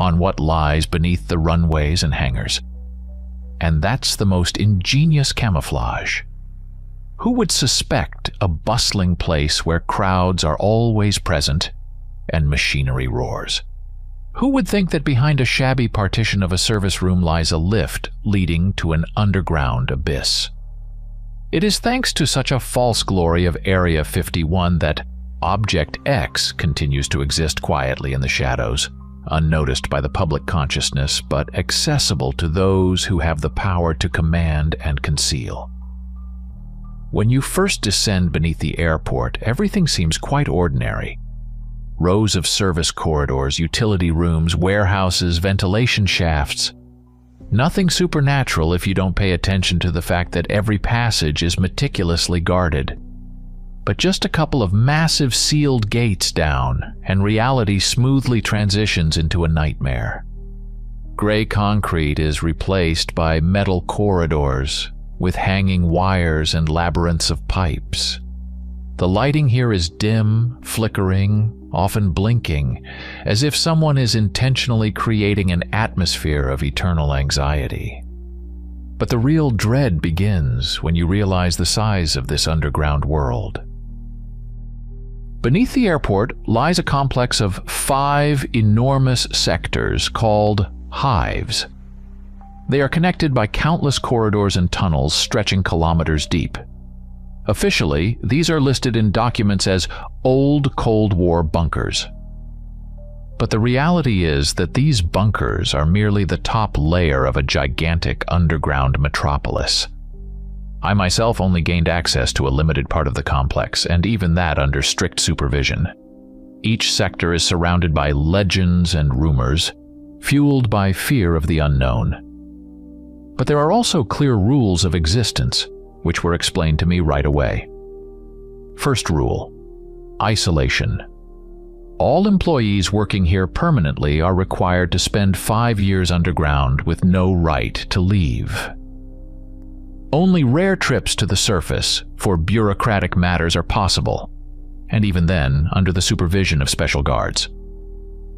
Speaker 1: on what lies beneath the runways and hangars. And that's the most ingenious camouflage. Who would suspect a bustling place where crowds are always present and machinery roars? Who would think that behind a shabby partition of a service room lies a lift leading to an underground abyss? It is thanks to such a false glory of Area 51 that Object X continues to exist quietly in the shadows, unnoticed by the public consciousness, but accessible to those who have the power to command and conceal. When you first descend beneath the airport, everything seems quite ordinary. Rows of service corridors, utility rooms, warehouses, ventilation shafts. Nothing supernatural if you don't pay attention to the fact that every passage is meticulously guarded. But just a couple of massive sealed gates down, and reality smoothly transitions into a nightmare. Gray concrete is replaced by metal corridors, with hanging wires and labyrinths of pipes. The lighting here is dim, flickering, often blinking, as if someone is intentionally creating an atmosphere of eternal anxiety. But the real dread begins when you realize the size of this underground world. Beneath the airport lies a complex of 5 enormous sectors called hives. They are connected by countless corridors and tunnels stretching kilometers deep. Officially, these are listed in documents as old Cold War bunkers. But the reality is that these bunkers are merely the top layer of a gigantic underground metropolis. I myself only gained access to a limited part of the complex, and even that under strict supervision. Each sector is surrounded by legends and rumors, fueled by fear of the unknown. But there are also clear rules of existence, which were explained to me right away. First rule: isolation. All employees working here permanently are required to spend 5 years underground with no right to leave. Only rare trips to the surface for bureaucratic matters are possible, and even then under the supervision of special guards.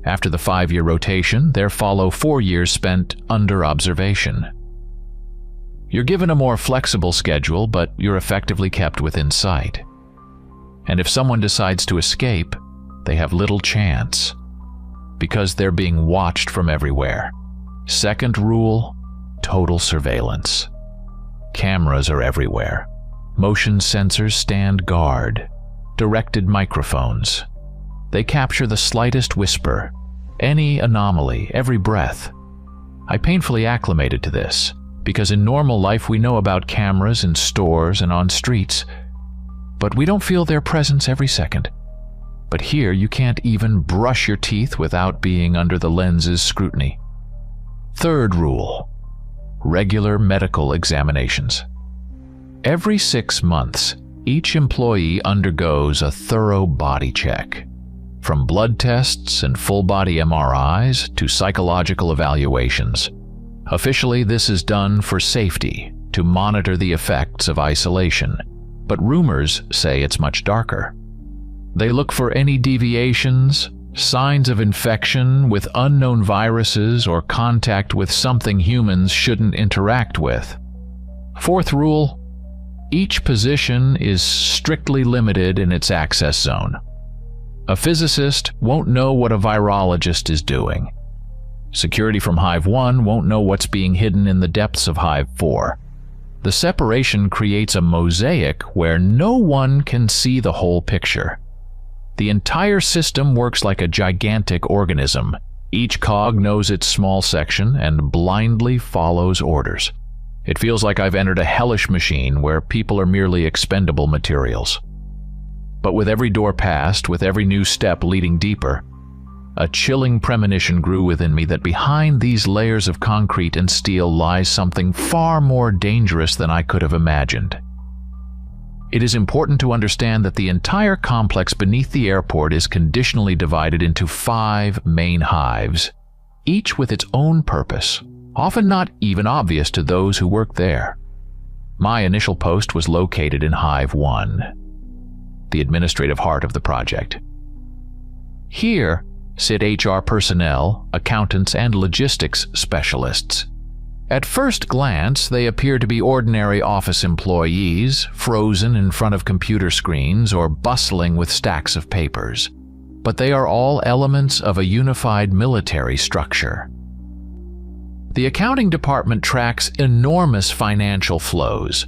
Speaker 1: After the 5-year rotation, there follow 4 years spent under observation. You're given a more flexible schedule, but you're effectively kept within sight. And if someone decides to escape, they have little chance, because they're being watched from everywhere. Second rule: total surveillance. Cameras are everywhere. Motion sensors stand guard. Directed microphones. They capture the slightest whisper, any anomaly, every breath. I painfully acclimated to this, because in normal life we know about cameras in stores and on streets, but we don't feel their presence every second. But here you can't even brush your teeth without being under the lens's scrutiny. Third rule: regular medical examinations. Every 6 months, each employee undergoes a thorough body check, from blood tests and full-body MRIs to psychological evaluations. Officially, this is done for safety, to monitor the effects of isolation, but rumors say it's much darker. They look for any deviations, signs of infection with unknown viruses, or contact with something humans shouldn't interact with. Fourth rule: each position is strictly limited in its access zone. A physicist won't know what a virologist is doing. Security from Hive 1 won't know what's being hidden in the depths of Hive 4. The separation creates a mosaic where no one can see the whole picture. The entire system works like a gigantic organism. Each cog knows its small section and blindly follows orders. It feels like I've entered a hellish machine where people are merely expendable materials. But with every door passed, with every new step leading deeper, a chilling premonition grew within me that behind these layers of concrete and steel lies something far more dangerous than I could have imagined. It is important to understand that the entire complex beneath the airport is conditionally divided into 5 main hives, each with its own purpose, often not even obvious to those who work there. My initial post was located in Hive 1, the administrative heart of the project. Here, sit HR personnel, accountants, and logistics specialists. At first glance, they appear to be ordinary office employees, frozen in front of computer screens or bustling with stacks of papers. But they are all elements of a unified military structure. The accounting department tracks enormous financial flows.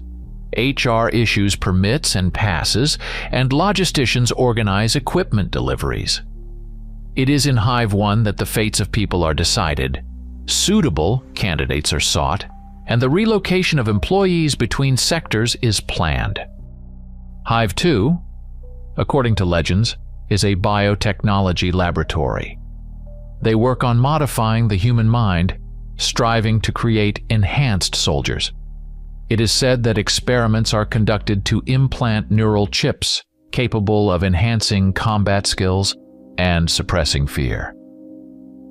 Speaker 1: HR issues permits and passes, and logisticians organize equipment deliveries. It is in Hive 1 that the fates of people are decided. Suitable candidates are sought, and the relocation of employees between sectors is planned. Hive 2, according to legends, is a biotechnology laboratory. They work on modifying the human mind, striving to create enhanced soldiers. It is said that experiments are conducted to implant neural chips capable of enhancing combat skills and suppressing fear.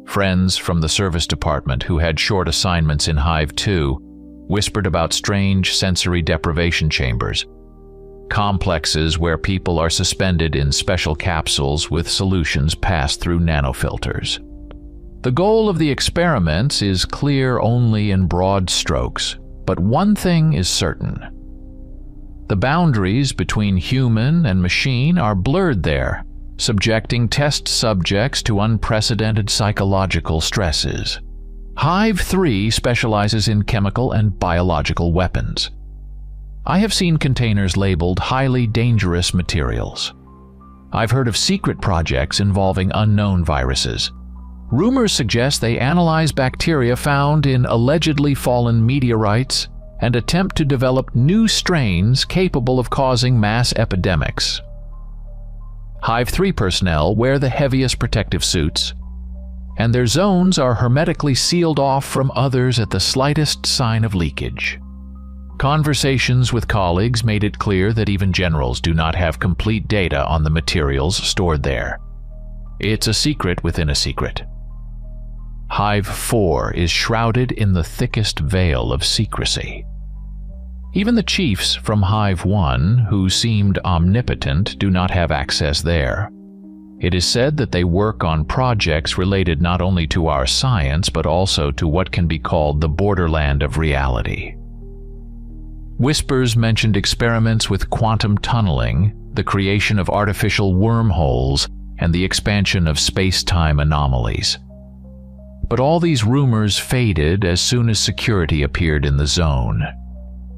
Speaker 1: Friends from the service department who had short assignments in Hive 2 whispered about strange sensory deprivation chambers, complexes where people are suspended in special capsules with solutions passed through nanofilters. The goal of the experiments is clear only in broad strokes, but one thing is certain. The boundaries between human and machine are blurred there, subjecting test subjects to unprecedented psychological stresses. Hive 3 specializes in chemical and biological weapons. I have seen containers labeled highly dangerous materials. I've heard of secret projects involving unknown viruses. Rumors suggest they analyze bacteria found in allegedly fallen meteorites and attempt to develop new strains capable of causing mass epidemics. Hive 3 personnel wear the heaviest protective suits, and their zones are hermetically sealed off from others at the slightest sign of leakage. Conversations with colleagues made it clear that even generals do not have complete data on the materials stored there. It's a secret within a secret. Hive 4 is shrouded in the thickest veil of secrecy. Even the chiefs from Hive 1, who seemed omnipotent, do not have access there. It is said that they work on projects related not only to our science but also to what can be called the borderland of reality. Whispers mentioned experiments with quantum tunneling, the creation of artificial wormholes, and the expansion of space-time anomalies. But all these rumors faded as soon as security appeared in the zone.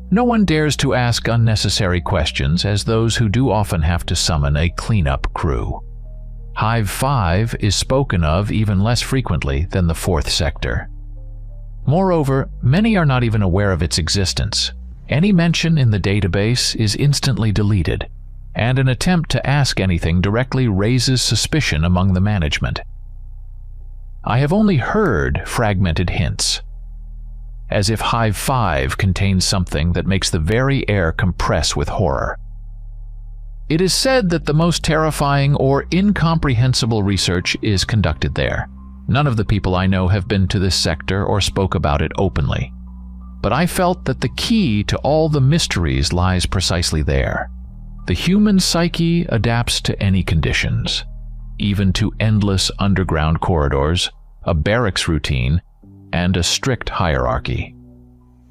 Speaker 1: No one dares to ask unnecessary questions, as those who do often have to summon a cleanup crew. Hive 5 is spoken of even less frequently than the 4th sector. Moreover, many are not even aware of its existence. Any mention in the database is instantly deleted, and an attempt to ask anything directly raises suspicion among the management. I have only heard fragmented hints, as if Hive 5 contains something that makes the very air compress with horror. It is said that the most terrifying or incomprehensible research is conducted there. None of the people I know have been to this sector or spoke about it openly. But I felt that the key to all the mysteries lies precisely there. The human psyche adapts to any conditions, even to endless underground corridors, a barracks routine, and a strict hierarchy.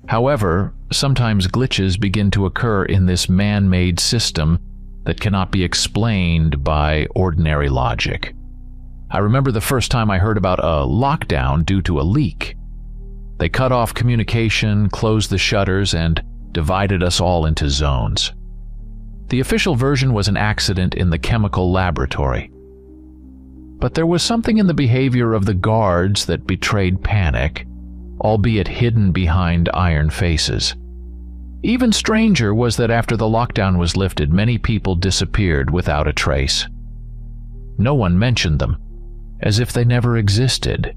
Speaker 1: However, sometimes glitches begin to occur in this man-made system that cannot be explained by ordinary logic. I remember the first time I heard about a lockdown due to a leak. They cut off communication, closed the shutters, and divided us all into zones. The official version was an accident in the chemical laboratory. But there was something in the behavior of the guards that betrayed panic, albeit hidden behind iron faces. Even stranger was that after the lockdown was lifted, many people disappeared without a trace. No one mentioned them, as if they never existed.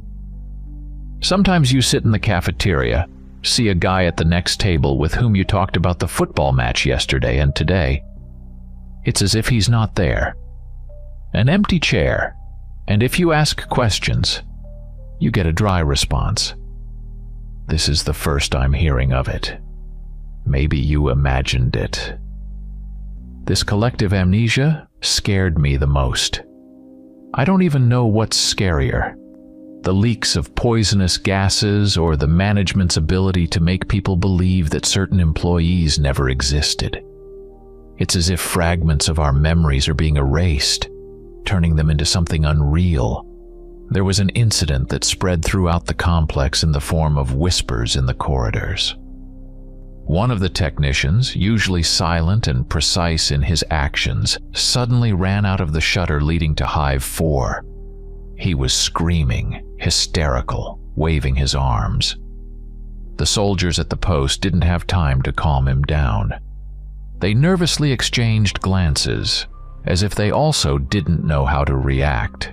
Speaker 1: Sometimes you sit in the cafeteria, see a guy at the next table with whom you talked about the football match yesterday and today. It's as if he's not there. An empty chair, and if you ask questions, you get a dry response. This is the first I'm hearing of it. Maybe you imagined it. This collective amnesia scared me the most. I don't even know what's scarier, the leaks of poisonous gases or the management's ability to make people believe that certain employees never existed. It's as if fragments of our memories are being erased, turning them into something unreal. There was an incident that spread throughout the complex in the form of whispers in the corridors. One of the technicians, usually silent and precise in his actions, suddenly ran out of the shutter leading to Hive 4. He was screaming, hysterical, waving his arms. The soldiers at the post didn't have time to calm him down. They nervously exchanged glances, as if they also didn't know how to react.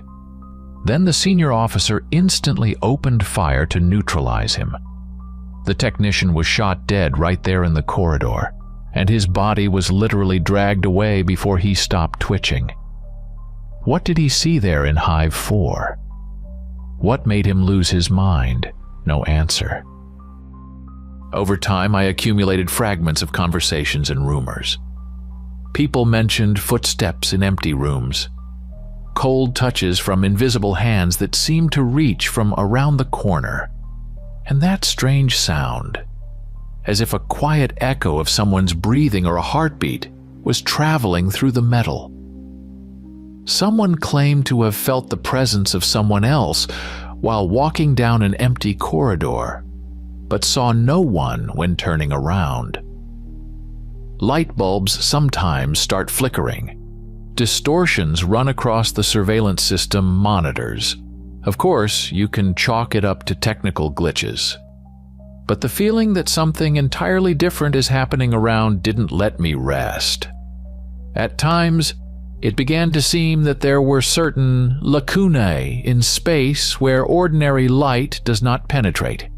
Speaker 1: Then the senior officer instantly opened fire to neutralize him. The technician was shot dead right there in the corridor, and his body was literally dragged away before he stopped twitching. What did he see there in Hive 4? What made him lose his mind? No answer. Over time, I accumulated fragments of conversations and rumors. People mentioned footsteps in empty rooms, cold touches from invisible hands that seemed to reach from around the corner, and that strange sound, as if a quiet echo of someone's breathing or a heartbeat was traveling through the metal. Someone claimed to have felt the presence of someone else while walking down an empty corridor, but saw no one when turning around. Light bulbs sometimes start flickering. Distortions run across the surveillance system monitors. Of course, you can chalk it up to technical glitches. But the feeling that something entirely different is happening around didn't let me rest. At times, it began to seem that there were certain lacunae in space where ordinary light does not penetrate.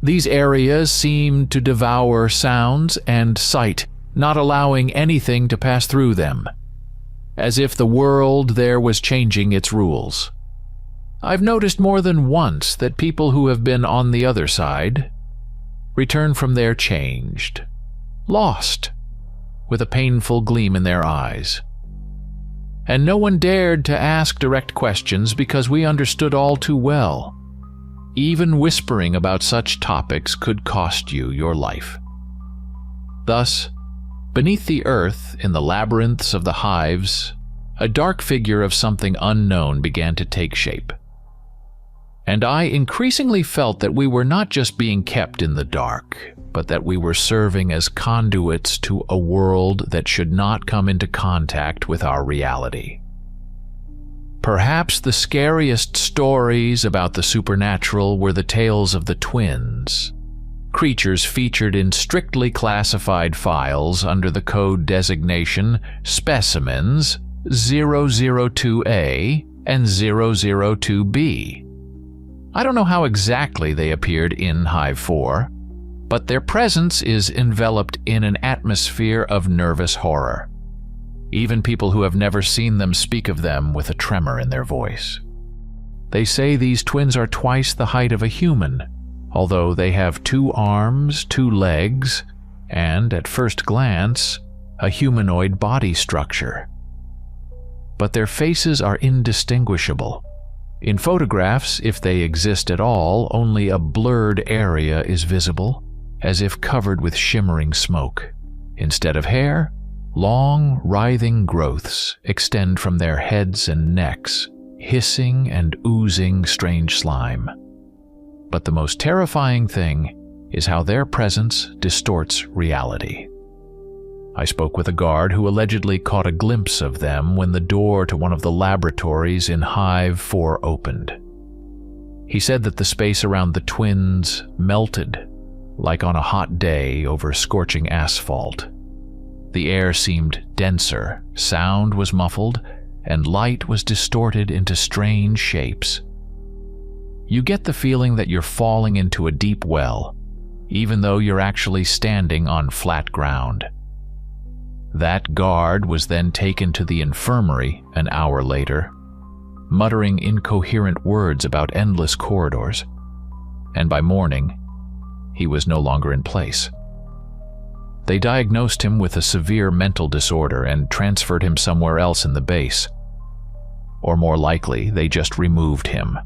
Speaker 1: These areas seemed to devour sounds and sight, not allowing anything to pass through them, as if the world there was changing its rules. I've noticed more than once that people who have been on the other side return from there changed, lost, with a painful gleam in their eyes. And no one dared to ask direct questions because we understood all too well. Even whispering about such topics could cost you your life. Thus, beneath the earth, in the labyrinths of the hives, a dark figure of something unknown began to take shape. And I increasingly felt that we were not just being kept in the dark, but that we were serving as conduits to a world that should not come into contact with our reality. Perhaps the scariest stories about the supernatural were the tales of the twins, creatures featured in strictly classified files under the code designation Specimens 002A and 002B. I don't know how exactly they appeared in Hive 4, but their presence is enveloped in an atmosphere of nervous horror. Even people who have never seen them speak of them with a tremor in their voice. They say these twins are twice the height of a human, although they have 2 arms, 2 legs, and, at first glance, a humanoid body structure. But their faces are indistinguishable. In photographs, if they exist at all, only a blurred area is visible, as if covered with shimmering smoke. Instead of hair, long, writhing growths extend from their heads and necks, hissing and oozing strange slime. But the most terrifying thing is how their presence distorts reality. I spoke with a guard who allegedly caught a glimpse of them when the door to one of the laboratories in Hive 4 opened. He said that the space around the twins melted, like on a hot day over scorching asphalt. The air seemed denser, sound was muffled, and light was distorted into strange shapes. You get the feeling that you're falling into a deep well, even though you're actually standing on flat ground. That guard was then taken to the infirmary an hour later, muttering incoherent words about endless corridors, and by morning, he was no longer in place. They diagnosed him with a severe mental disorder and transferred him somewhere else in the base. or more likely, they just removed him.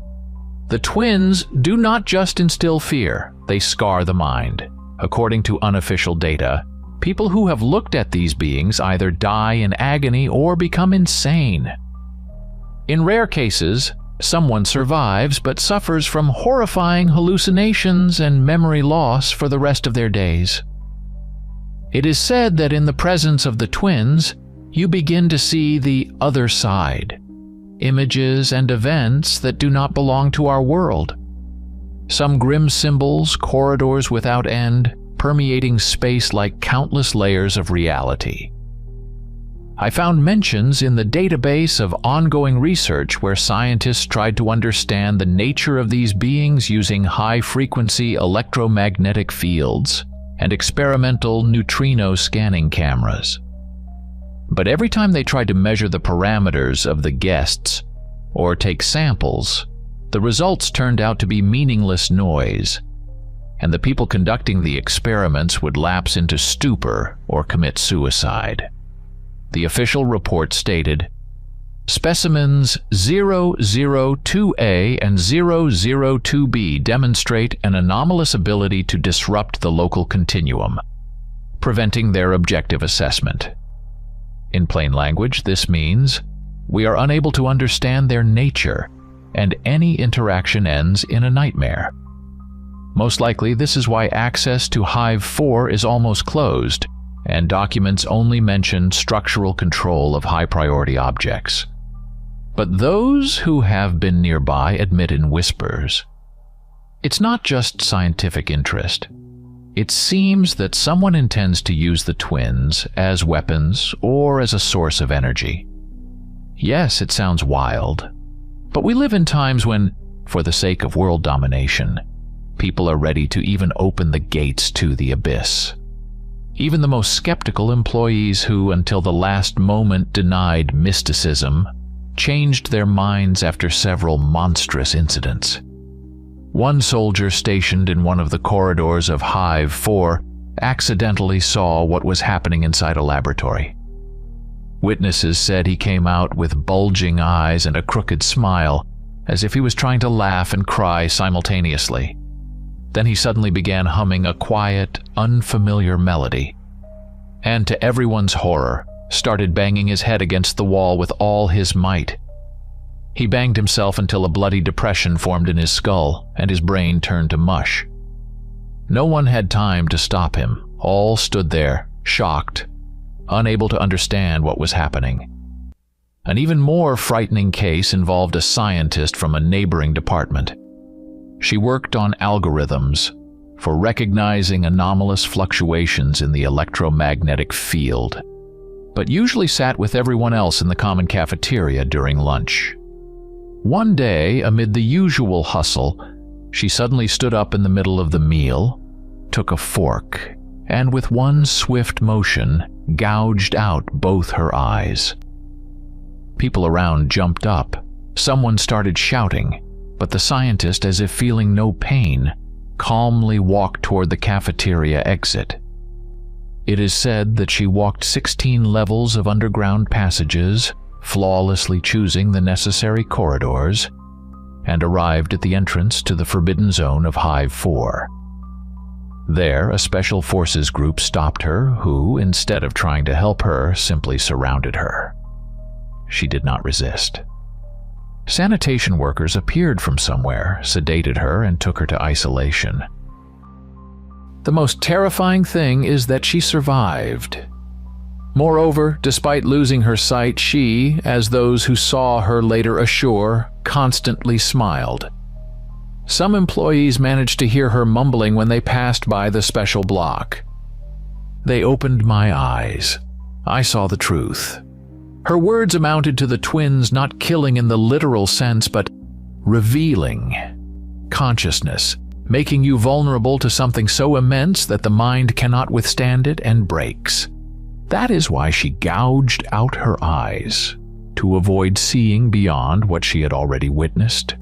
Speaker 1: The twins do not just instill fear, they scar the mind. According to unofficial data, people who have looked at these beings either die in agony or become insane. In rare cases, someone survives but suffers from horrifying hallucinations and memory loss for the rest of their days. It is said that in the presence of the twins, you begin to see the other side, images and events that do not belong to our world. Some grim symbols, corridors without end, permeating space like countless layers of reality. I found mentions in the database of ongoing research where scientists tried to understand the nature of these beings using high-frequency electromagnetic fields and experimental neutrino scanning cameras. But every time they tried to measure the parameters of the guests or take samples, the results turned out to be meaningless noise, and the people conducting the experiments would lapse into stupor or commit suicide. The official report stated, "Specimens 002A and 002B demonstrate an anomalous ability to disrupt the local continuum, preventing their objective assessment." In plain language, this means we are unable to understand their nature, and any interaction ends in a nightmare. Most likely, this is why access to Hive 4 is almost closed, and documents only mention structural control of high-priority objects. But those who have been nearby admit in whispers. It's not just scientific interest. It seems that someone intends to use the twins as weapons or as a source of energy. Yes, it sounds wild, but we live in times when, for the sake of world domination, people are ready to even open the gates to the abyss. Even the most skeptical employees who, until the last moment, denied mysticism, changed their minds after several monstrous incidents. One soldier stationed in one of the corridors of Hive 4 accidentally saw what was happening inside a laboratory. Witnesses said he came out with bulging eyes and a crooked smile, as if he was trying to laugh and cry simultaneously. Then he suddenly began humming a quiet, unfamiliar melody, and to everyone's horror, started banging his head against the wall with all his might. He banged himself until a bloody depression formed in his skull, and his brain turned to mush. No one had time to stop him. All stood there, shocked, unable to understand what was happening. An even more frightening case involved a scientist from a neighboring department. She worked on algorithms for recognizing anomalous fluctuations in the electromagnetic field, but usually sat with everyone else in the common cafeteria during lunch. One day, amid the usual hustle, she suddenly stood up in the middle of the meal, took a fork, and with one swift motion, gouged out both her eyes. People around jumped up. Someone started shouting, but the scientist, as if feeling no pain, calmly walked toward the cafeteria exit. It is said that she walked 16 levels of underground passages, flawlessly choosing the necessary corridors, and arrived at the entrance to the forbidden zone of Hive 4. There, a special forces group stopped her, who, instead of trying to help her, simply surrounded her. She did not resist. Sanitation workers appeared from somewhere, sedated her, and took her to isolation. The most terrifying thing is that she survived. Moreover, despite losing her sight, she, as those who saw her later assure, constantly smiled. Some employees managed to hear her mumbling when they passed by the special block. "They opened my eyes. I saw the truth." Her words amounted to the twins not killing in the literal sense, but revealing consciousness, making you vulnerable to something so immense that the mind cannot withstand it and breaks. That is why she gouged out her eyes, to avoid seeing beyond what she had already witnessed.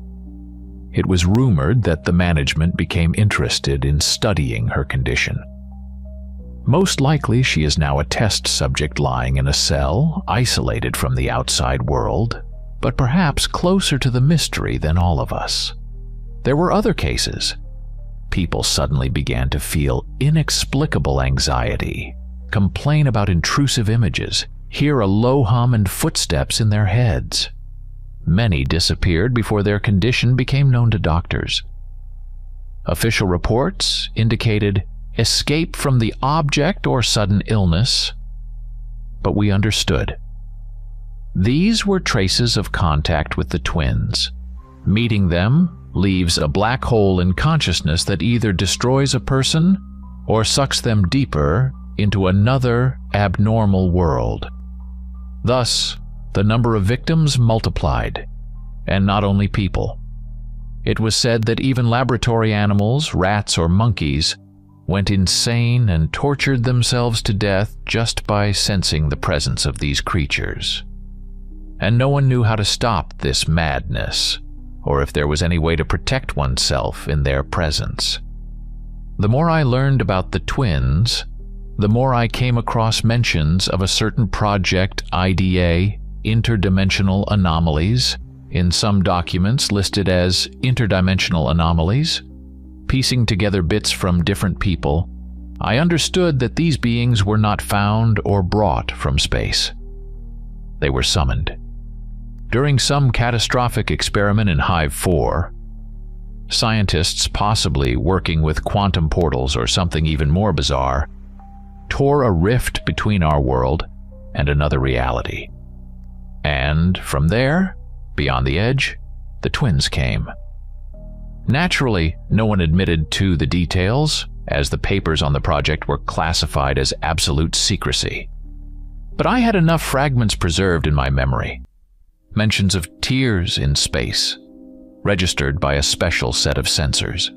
Speaker 1: It was rumored that the management became interested in studying her condition. Most likely she is now a test subject lying in a cell, isolated from the outside world, but perhaps closer to the mystery than all of us. There were other cases. People suddenly began to feel inexplicable anxiety, complain about intrusive images, hear a low hum and footsteps in their heads. Many disappeared before their condition became known to doctors. Official reports indicated escape from the object or sudden illness, but we understood. These were traces of contact with the twins. Meeting them leaves a black hole in consciousness that either destroys a person or sucks them deeper into another abnormal world. Thus, the number of victims multiplied, and not only people. It was said that even laboratory animals, rats or monkeys, went insane and tortured themselves to death just by sensing the presence of these creatures. And no one knew how to stop this madness, or if there was any way to protect oneself in their presence. The more I learned about the twins, the more I came across mentions of a certain project IDA, interdimensional anomalies, in some documents listed as interdimensional anomalies. Piecing together bits from different people, I understood that these beings were not found or brought from space. They were summoned. During some catastrophic experiment in Hive 4, scientists, possibly working with quantum portals or something even more bizarre, tore a rift between our world and another reality. And from there, beyond the edge, the twins came. Naturally, no one admitted to the details, as the papers on the project were classified as absolute secrecy. But I had enough fragments preserved in my memory. Mentions of tears in space, registered by a special set of sensors.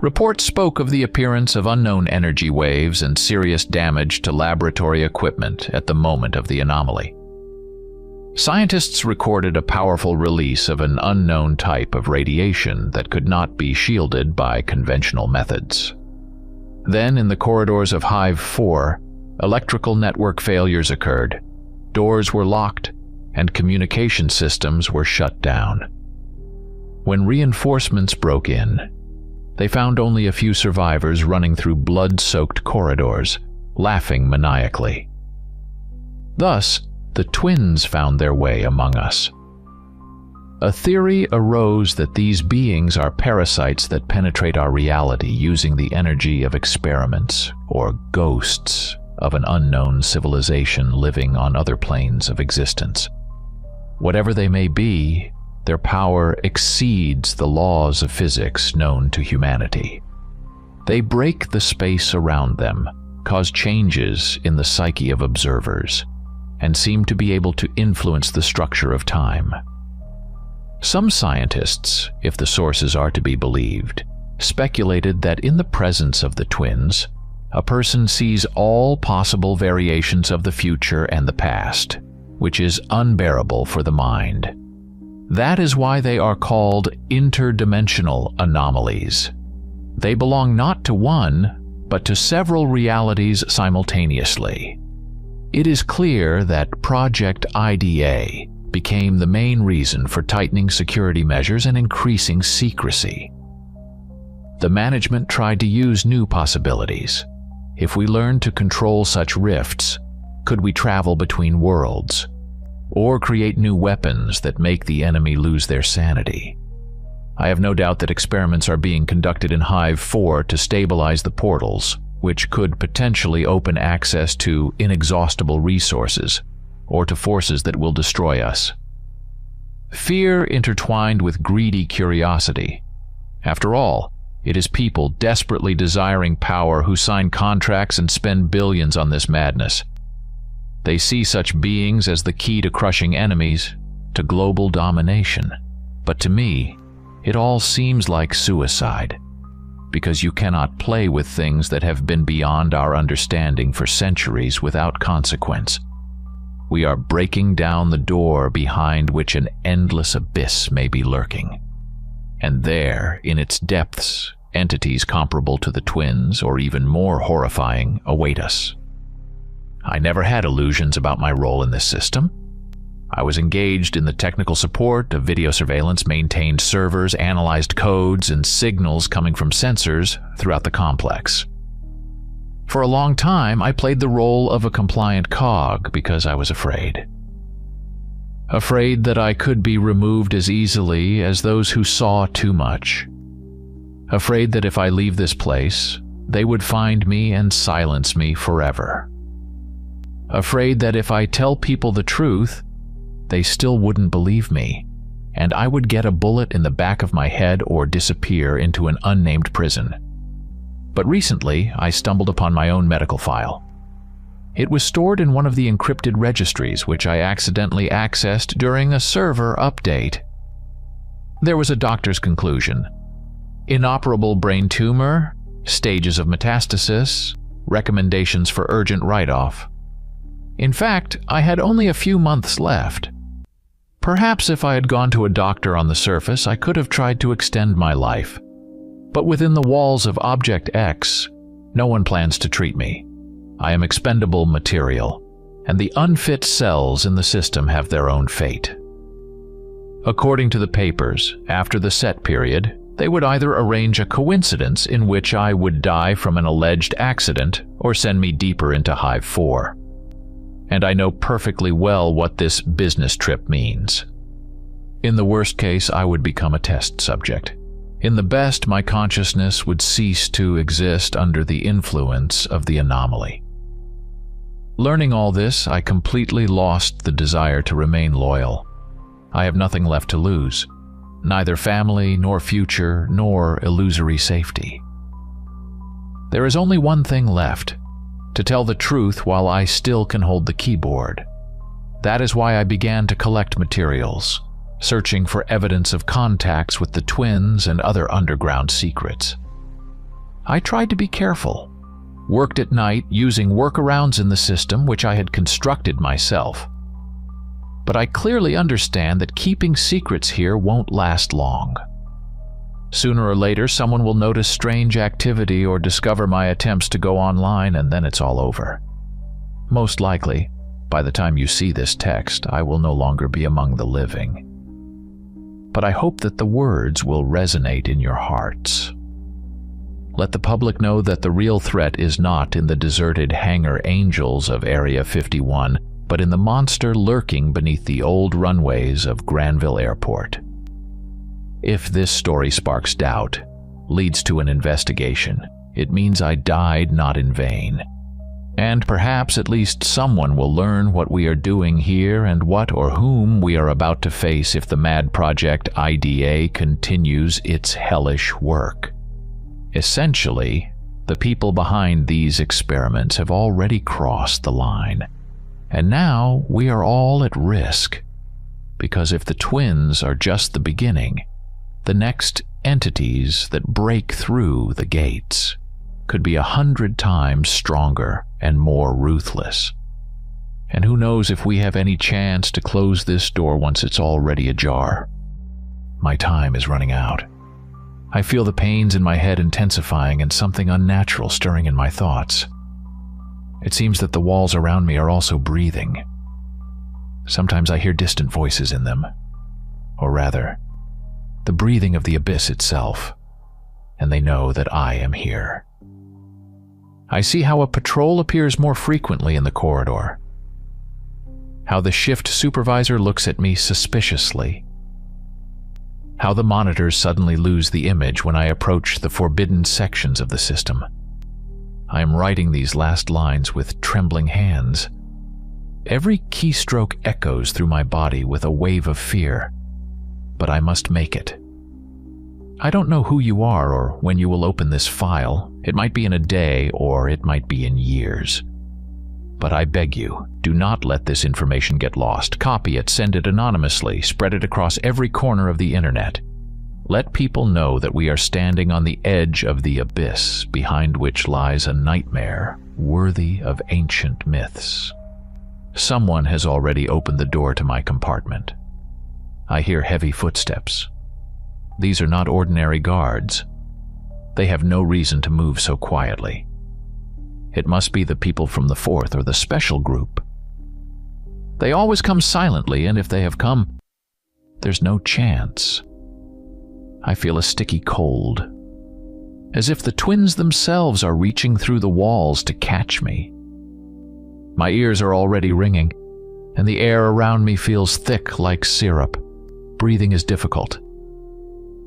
Speaker 1: Reports spoke of the appearance of unknown energy waves and serious damage to laboratory equipment at the moment of the anomaly. Scientists recorded a powerful release of an unknown type of radiation that could not be shielded by conventional methods. Then, in the corridors of Hive 4, electrical network failures occurred, doors were locked, and communication systems were shut down. When reinforcements broke in, they found only a few survivors running through blood-soaked corridors, laughing maniacally. Thus, the twins found their way among us. A theory arose that these beings are parasites that penetrate our reality using the energy of experiments or ghosts of an unknown civilization living on other planes of existence. Whatever they may be, their power exceeds the laws of physics known to humanity. They break the space around them, cause changes in the psyche of observers, and seem to be able to influence the structure of time. Some scientists, if the sources are to be believed, speculated that in the presence of the twins, a person sees all possible variations of the future and the past, which is unbearable for the mind. That is why they are called interdimensional anomalies. They belong not to one, but to several realities simultaneously. It is clear that Project IDA became the main reason for tightening security measures and increasing secrecy. The management tried to use new possibilities. If we learned to control such rifts, could we travel between worlds? Or create new weapons that make the enemy lose their sanity? I have no doubt that experiments are being conducted in Hive 4 to stabilize the portals, which could potentially open access to inexhaustible resources, or to forces that will destroy us. Fear intertwined with greedy curiosity. After all, it is people desperately desiring power who sign contracts and spend billions on this madness. They see such beings as the key to crushing enemies, to global domination. But to me, it all seems like suicide, because you cannot play with things that have been beyond our understanding for centuries without consequence. We are breaking down the door behind which an endless abyss may be lurking. And there, in its depths, entities comparable to the twins, or even more horrifying, await us. I never had illusions about my role in this system. I was engaged in the technical support of video surveillance, maintained servers, analyzed codes and signals coming from sensors throughout the complex. For a long time, I played the role of a compliant cog because I was afraid. Afraid that I could be removed as easily as those who saw too much. Afraid that if I leave this place, they would find me and silence me forever. Afraid that if I tell people the truth, they still wouldn't believe me, and I would get a bullet in the back of my head or disappear into an unnamed prison. But recently, I stumbled upon my own medical file. It was stored in one of the encrypted registries, which I accidentally accessed during a server update. There was a doctor's conclusion: inoperable brain tumor, stages of metastasis, recommendations for urgent write-off. In fact, I had only a few months left. Perhaps if I had gone to a doctor on the surface, I could have tried to extend my life. But within the walls of Object X, no one plans to treat me. I am expendable material, and the unfit cells in the system have their own fate. According to the papers, after the set period, they would either arrange a coincidence in which I would die from an alleged accident or send me deeper into Hive 4. And I know perfectly well what this business trip means. In the worst case, I would become a test subject. In the best, my consciousness would cease to exist under the influence of the anomaly. Learning all this, I completely lost the desire to remain loyal. I have nothing left to lose. Neither family, nor future, nor illusory safety. There is only one thing left: to tell the truth while I still can hold the keyboard. That is why I began to collect materials, searching for evidence of contacts with the twins and other underground secrets. I tried to be careful, worked at night using workarounds in the system which I had constructed myself. But I clearly understand that keeping secrets here won't last long. Sooner or later, someone will notice strange activity or discover my attempts to go online, and then it's all over. Most likely, by the time you see this text, I will no longer be among the living. But I hope that the words will resonate in your hearts. Let the public know that the real threat is not in the deserted hangar angels of Area 51, but in the monster lurking beneath the old runways of Granville Airport. If this story sparks doubt, leads to an investigation, it means I died not in vain. And perhaps at least someone will learn what we are doing here and what or whom we are about to face if the mad project IDA continues its hellish work. Essentially, the people behind these experiments have already crossed the line. And now we are all at risk, because if the twins are just the beginning, the next entities that break through the gates could be 100 times stronger and more ruthless. And who knows if we have any chance to close this door once it's already ajar. My time is running out. I feel the pains in my head intensifying and something unnatural stirring in my thoughts. It seems that the walls around me are also breathing. Sometimes I hear distant voices in them, or rather, the breathing of the abyss itself, and they know that I am here. I see how a patrol appears more frequently in the corridor, how the shift supervisor looks at me suspiciously, how the monitors suddenly lose the image when I approach the forbidden sections of the system. I am writing these last lines with trembling hands. Every keystroke echoes through my body with a wave of fear, but I must make it. I don't know who you are or when you will open this file. It might be in a day or it might be in years. But I beg you, do not let this information get lost. Copy it, send it anonymously, spread it across every corner of the internet. Let people know that we are standing on the edge of the abyss behind which lies a nightmare worthy of ancient myths. Someone has already opened the door to my compartment. I hear heavy footsteps. These are not ordinary guards. They have no reason to move so quietly. It must be the people from the 4th or the special group. They always come silently, and if they have come, there's no chance. I feel a sticky cold, as if the twins themselves are reaching through the walls to catch me. My ears are already ringing, and the air around me feels thick like syrup. Breathing is difficult.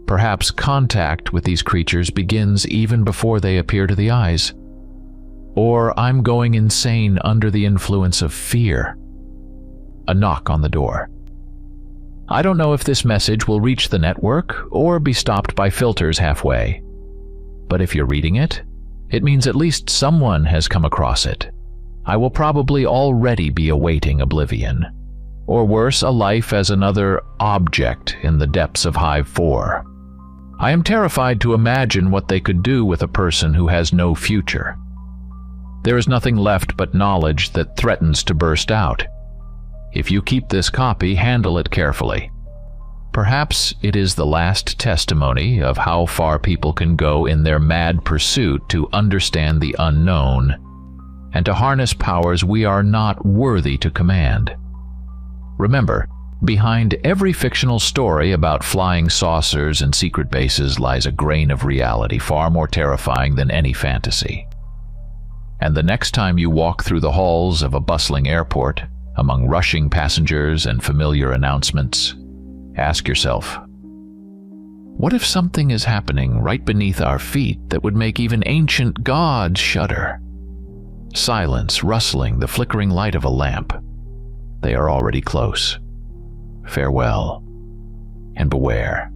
Speaker 1: Perhaps contact with these creatures begins even before they appear to the eyes. Or I'm going insane under the influence of fear. A knock on the door. I don't know if this message will reach the network or be stopped by filters halfway. But if you're reading it, it means at least someone has come across it. I will probably already be awaiting oblivion. Or worse, a life as another object in the depths of Hive 4. I am terrified to imagine what they could do with a person who has no future. There is nothing left but knowledge that threatens to burst out. If you keep this copy, handle it carefully. Perhaps it is the last testimony of how far people can go in their mad pursuit to understand the unknown and to harness powers we are not worthy to command. Remember, behind every fictional story about flying saucers and secret bases lies a grain of reality far more terrifying than any fantasy. And the next time you walk through the halls of a bustling airport, among rushing passengers and familiar announcements, ask yourself, what if something is happening right beneath our feet that would make even ancient gods shudder? Silence, rustling, the flickering light of a lamp. They are already close. Farewell, and beware.